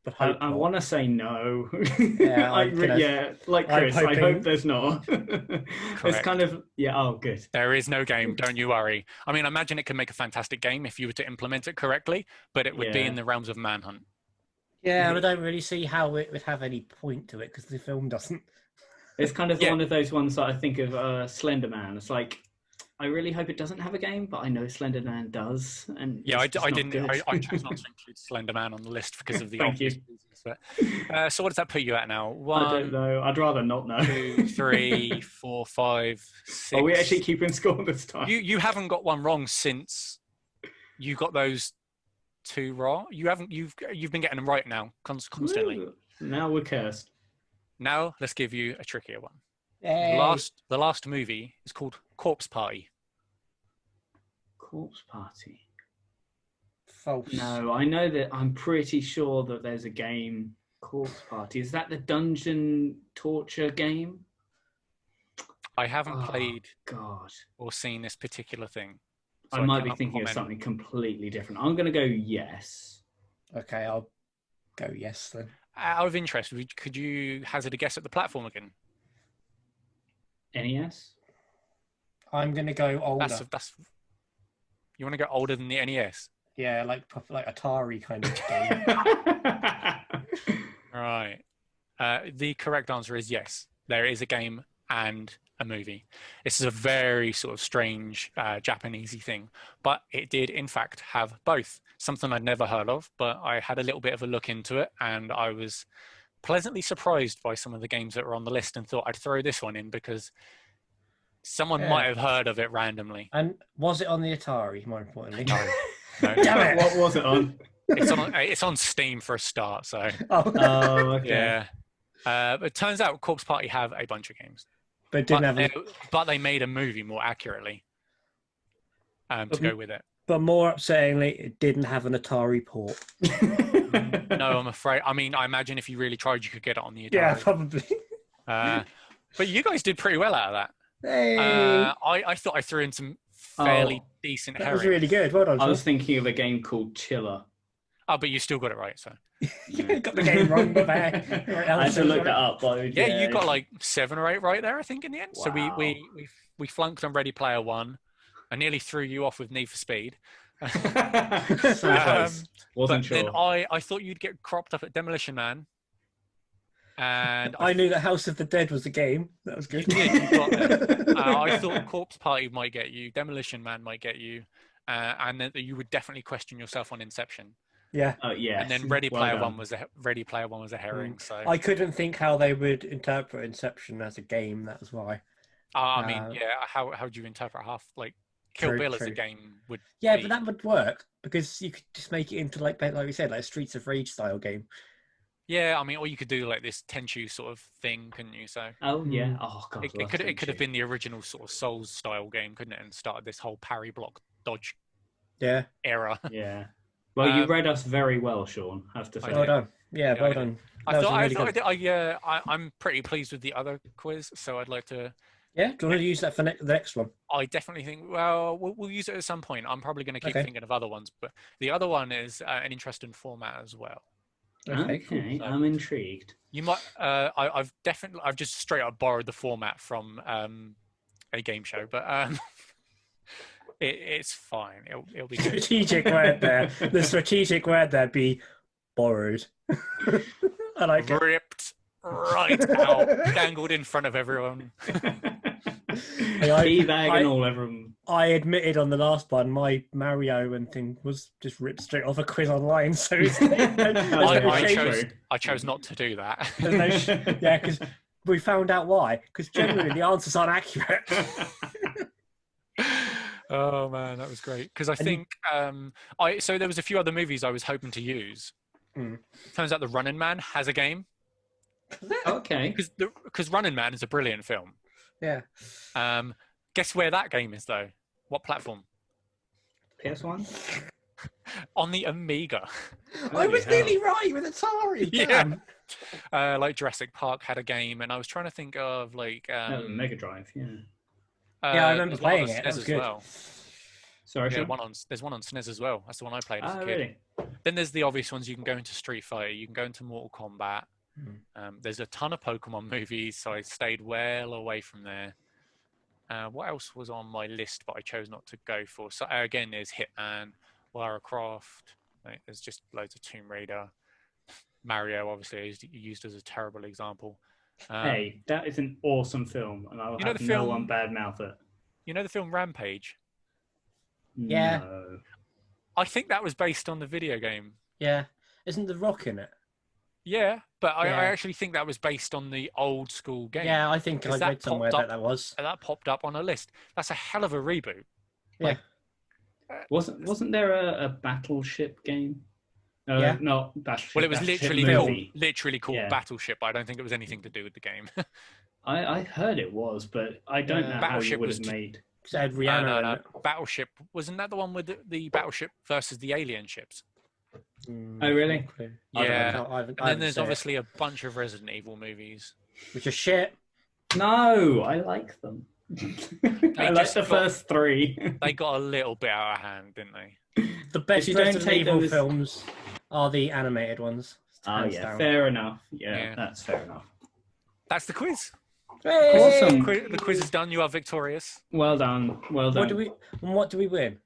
But I, hope I not. want to say no. Yeah, I I'm gonna- yeah, like I'm Chris. I hoping- hope there's not. It's Correct. kind of yeah. Oh, good. There is no game. Don't you worry. I mean, I imagine it could make a fantastic game if you were to implement it correctly, but it would be Yeah. in the realms of Manhunt. Yeah, I don't really see how it would have any point to it because the film doesn't. It's kind of Yeah. one of those ones that I think of Slender Man. It's like I really hope it doesn't have a game, but I know Slender Man does. And Yeah, it's just I not didn't. good. I chose not to include Slender Man on the list because of the Thank obvious you. reasons. But, so what does that put you at now? I don't 1, know. I'd rather not know. 2, 3, 4, 5, 6. Are we actually keeping score this time? You haven't got one wrong since you got those 2 wrong. You've been getting them right now constantly. Ooh, now we're cursed. Now let's give you a trickier one. Hey. The last movie is called Corpse Party. Corpse Party. False. No, I know that. I'm pretty sure that there's a game. Corpse Party. Is that the dungeon torture game? I haven't Oh, played God. or seen this particular thing. I might be cannot thinking of comment. something completely different. I'm going to go yes. Okay, I'll go yes then. Out of interest, could you hazard a guess at the platform again? NES? I'm gonna go older. That's. You want to go older than the E NES? Yeah, like proper, like Atari kind of game. Right. The correct answer is yes. There is a game and a movie. This is a very sort of strange Japanesey thing, but it did in fact have both. Something I'd never heard of, but I had a little bit of a look into it, and I was pleasantly surprised by some of the games that were on the list, and thought I'd throw this one in because someone Yeah. might have heard of it randomly. And was it on the Atari? More importantly. No, Damn it! What was it on? it's on Steam for a start. So Oh, Oh, okay. yeah. But it turns out Corpse Party have a bunch of games. but it didn't have. But they made a movie more accurately to go with it. But more upsettingly, it didn't have an Atari port. No, I'm afraid. I mean, I imagine if you really tried, you could get it on the Atari. Yeah, probably. But you guys did pretty well out of that. Hey, I thought I threw in some fairly decent that was herring. really good. Well done. I was Sean. thinking of a game called Chiller. Oh, but you still got it right. So Got the game wrong, but I had to look that up. But yeah, you got like 7 or 8 right there, I think, in the end. So Wow. we flunked on Ready Player One. I nearly threw you off with Need for Speed. So close. Wasn't But sure. then I thought you'd get cropped up at Demolition Man. And I knew that House of the Dead was a game. That was good. You did, you got there. I thought Corpse Party might get you, Demolition Man might get you, and then you would definitely question yourself on Inception. Yeah. Oh yeah. And then Ready Player One was a herring. So I couldn't think how they would interpret Inception as a game. That was why. I mean, yeah. How would you interpret Kill Bill as a game? Would Yeah, be, but that would work because you could just make it into like we said, like a Streets of Rage style game. yeah. I mean, or you could do like this Tenchu sort of thing, couldn't you? So Oh yeah. Oh god. it could have been the original sort of Souls style game, couldn't it? And started this whole parry block dodge Yeah. era. Yeah. Well, you read us very well, Sean. Have to say. Well done. Yeah, Yeah, well I done. I'm pretty pleased with the other quiz, so I'd like to. Yeah, do you want to use that for the next one? I definitely think. Well, we'll use it at some point. I'm probably going to keep Okay. thinking of other ones, but the other one is an interesting format as well. Okay, cool. I'm intrigued. You might. I've just straight up borrowed the format from a game show, but it's fine. It'll be good. Strategic word there. The strategic word there be borrowed. I like it. Ripped right out, dangled in front of everyone. Teabag and all everyone. I admitted on the last one my Mario and thing was just ripped straight off a quiz online, so it's, I chose not to do that. yeah, because we found out why. Because generally the answers aren't accurate. Oh man, that was great. Because I think so there was a few other movies I was hoping to use. Turns out the Running Man has a game. Okay. Because Running Man is a brilliant film. Yeah. Guess where that game is though? What platform? PS1. On the Amiga. I was nearly right with Atari. Yeah. Like Jurassic Park had a game, and I was trying to think of like Mega Drive. Yeah. Yeah, I remember there's one on playing it. SNES That was as good. well. Sorry, Yeah, Sean. there's one on SNES as well. That's the one I played as a kid. Really? Then there's the obvious ones. You can go into Street Fighter. You can go into Mortal Kombat. There's a ton of Pokemon movies, so I stayed well away from there. What else was on my list, but I chose not to go for? So again, there's Hitman, Lara Croft. There's just loads of Tomb Raider. Mario, obviously, is used as a terrible example. Hey, that is an awesome film, and I will have no one bad mouth it. You know the film Rampage? Yeah. No. I think that was based on the video game. Yeah. Isn't The Rock in it? Yeah, but I Yeah. actually think that was based on the old school game. Yeah, I think I Is that read somewhere popped that was. And that popped up on a list. That's a hell of a reboot. Yeah. Wasn't there a battleship game? Yeah. No, battleship. Well, it was Battleship literally called Yeah. Battleship. I don't think it was anything to do with the game. I heard it was, but I don't know how you Battleship would was have made. It had Rihanna in it. Battleship, wasn't that the one with the Battleship versus the alien ships? Oh, really? Yeah. I haven't And then there's seen it. obviously a bunch of Resident Evil movies. Which is shit. No, I like them. I like just the got- first 3. They got a little bit out of hand, didn't they? The best you don't Resident take Evil those- films are the animated ones. Oh hands yeah, down. fair enough. Yeah, Yeah. that's fair enough. That's the quiz. Awesome. The quiz is done. You are victorious. Well done. Well done. What do we win?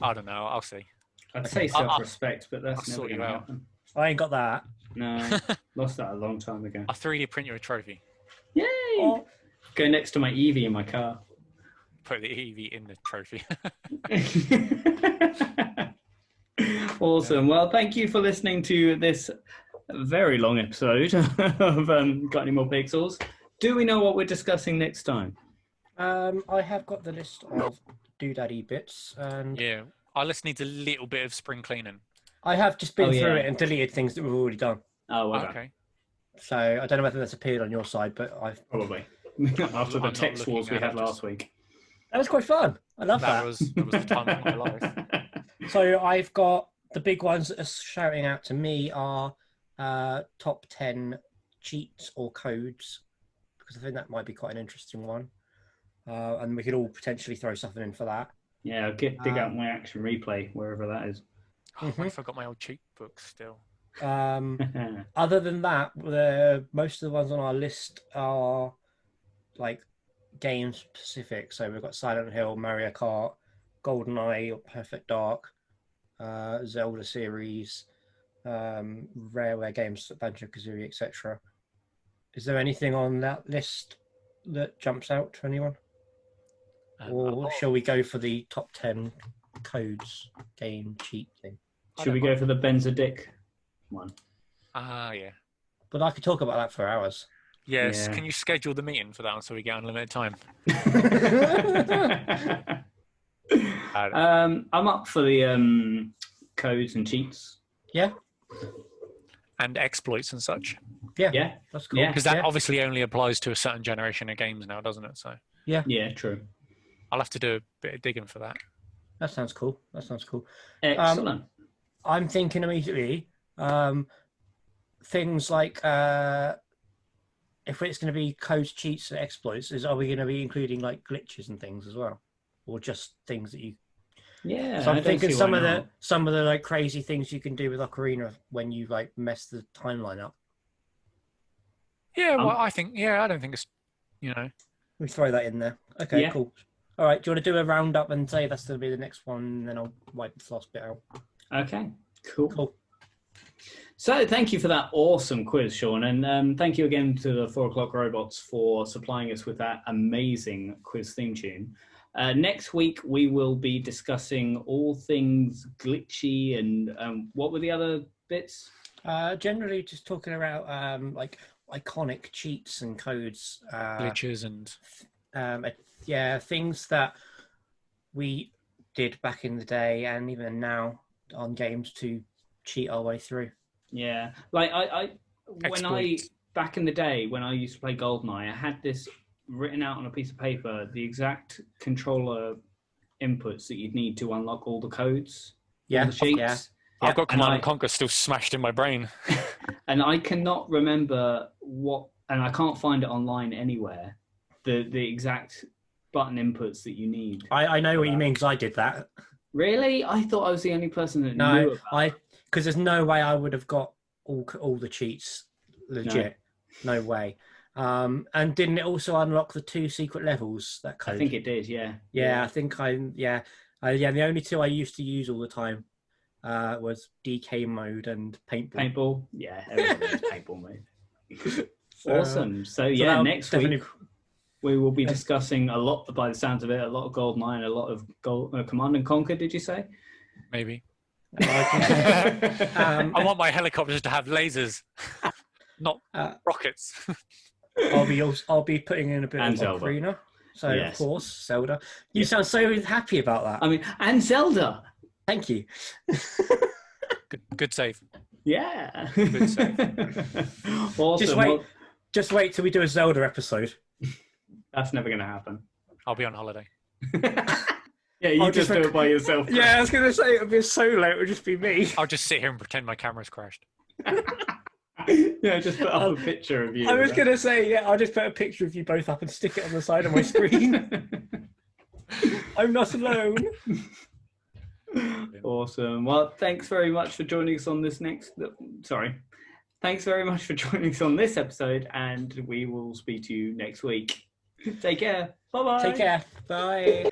I don't know. I'll see. I'd say self-respect, but that's I'll never sort you going to out. happen. I ain't got that. No, lost that a long time ago. I'll 3D print you a trophy. Yay! Oh. Go next to my Eevee in my car. Put the Eevee in the trophy. Awesome. Well, thank you for listening to this very long episode of Got Any More Pixels. Do we know what we're discussing next time? I have got the list of doodaddy bits, and Yeah. Our list needs a little bit of spring cleaning. I have just been Oh, through yeah. it and deleted things that we've already done. Oh, well done. Okay. So I don't know whether that's appeared on your side, but Probably. After I'm the not text looking wars we at had it, last week. that was quite fun. I love That that. was the time of my life. So I've got the big ones that are shouting out to me are top 10 cheats or codes, because I think that might be quite an interesting one. And we could all potentially throw something in for that. Yeah, I'll dig out my action replay wherever that is. Oh, I forgot my old cheat books still. Other than that, most of the ones on our list are like game specific. So we've got Silent Hill, Mario Kart, GoldenEye, or Perfect Dark, Zelda series, Rareware games, Banjo-Kazooie, etc. Is there anything on that list that jumps out to anyone? Or shall we go for the top 10 codes game cheat thing? Should we go for the Benzodic one? Yeah. But I could talk about that for hours. Yes. Yeah. Can you schedule the meeting for that one so we get unlimited time? I'm up for the codes and cheats. Yeah, And exploits and such. Yeah, that's cool. Yeah. Because that obviously only applies to a certain generation of games now, doesn't it? So yeah, true. I'll have to do a bit of digging for that. That sounds cool. Excellent. I'm thinking immediately things like if it's going to be codes, cheats, and exploits, are we going to be including like glitches and things as well, or just things that you? Yeah, So I I'm don't thinking see some why of the not. like crazy things you can do with Ocarina when you like mess the timeline up. Yeah, well, I don't think it's, We throw that in there. Okay, Yeah. cool. All right, do you want to do a roundup and say that's going to be the next one, and then I'll wipe the last bit out? Okay, cool. Cool. So thank you for that awesome quiz, Sean, and thank you again to the 4 O'Clock Robots for supplying us with that amazing quiz theme tune. Next week we will be discussing all things glitchy and what were the other bits? Generally, just talking about like iconic cheats and codes. glitches and Things that we did back in the day and even now on games to cheat our way through. Yeah, like Exploits. back in the day when I used to play GoldenEye, I had this written out on a piece of paper, the exact controller inputs that you'd need to unlock all the codes, all the cheats. Yeah. I've got Command and and Conquer still smashed in my brain. And I cannot remember and I can't find it online anywhere, the exact button inputs that you need. I know what you mean because I did that. Really? I thought I was the only person that knew No, about because there's no way I would have got all the cheats legit. No way. And didn't it also unlock the 2 secret levels, that code? I think it did, yeah. Yeah, I think the only 2 I used to use all the time was DK mode and paintball. Paintball? Yeah, everyone knows paintball mode. So- Awesome. So that'll next week we will be discussing a lot, by the sounds of it, a lot of GoldenEye and a lot of Command and Conquer, did you say? Maybe. Um, I want my helicopters to have lasers, not rockets. I'll be putting in a bit And of Zelda. Ocarina. So Yes. of course, Zelda. You sound so happy about that. I mean, and Zelda. Thank you. Good save. Yeah. Good save. Awesome. Just wait till we do a Zelda episode. That's never going to happen. I'll be on holiday. Yeah, you I'll just just do it by yourself. Yeah, I was going to say it would be a solo. It would just be me. I'll just sit here and pretend my camera's crashed. Yeah, just put up a picture of you. I was going to say, I'll just put a picture of you both up and stick it on the side of my screen. I'm not alone. Awesome. Well, thanks very much for joining us on this Thanks very much for joining us on this episode, and we will speak to you next week. Take care. Bye-bye. Take care. Bye.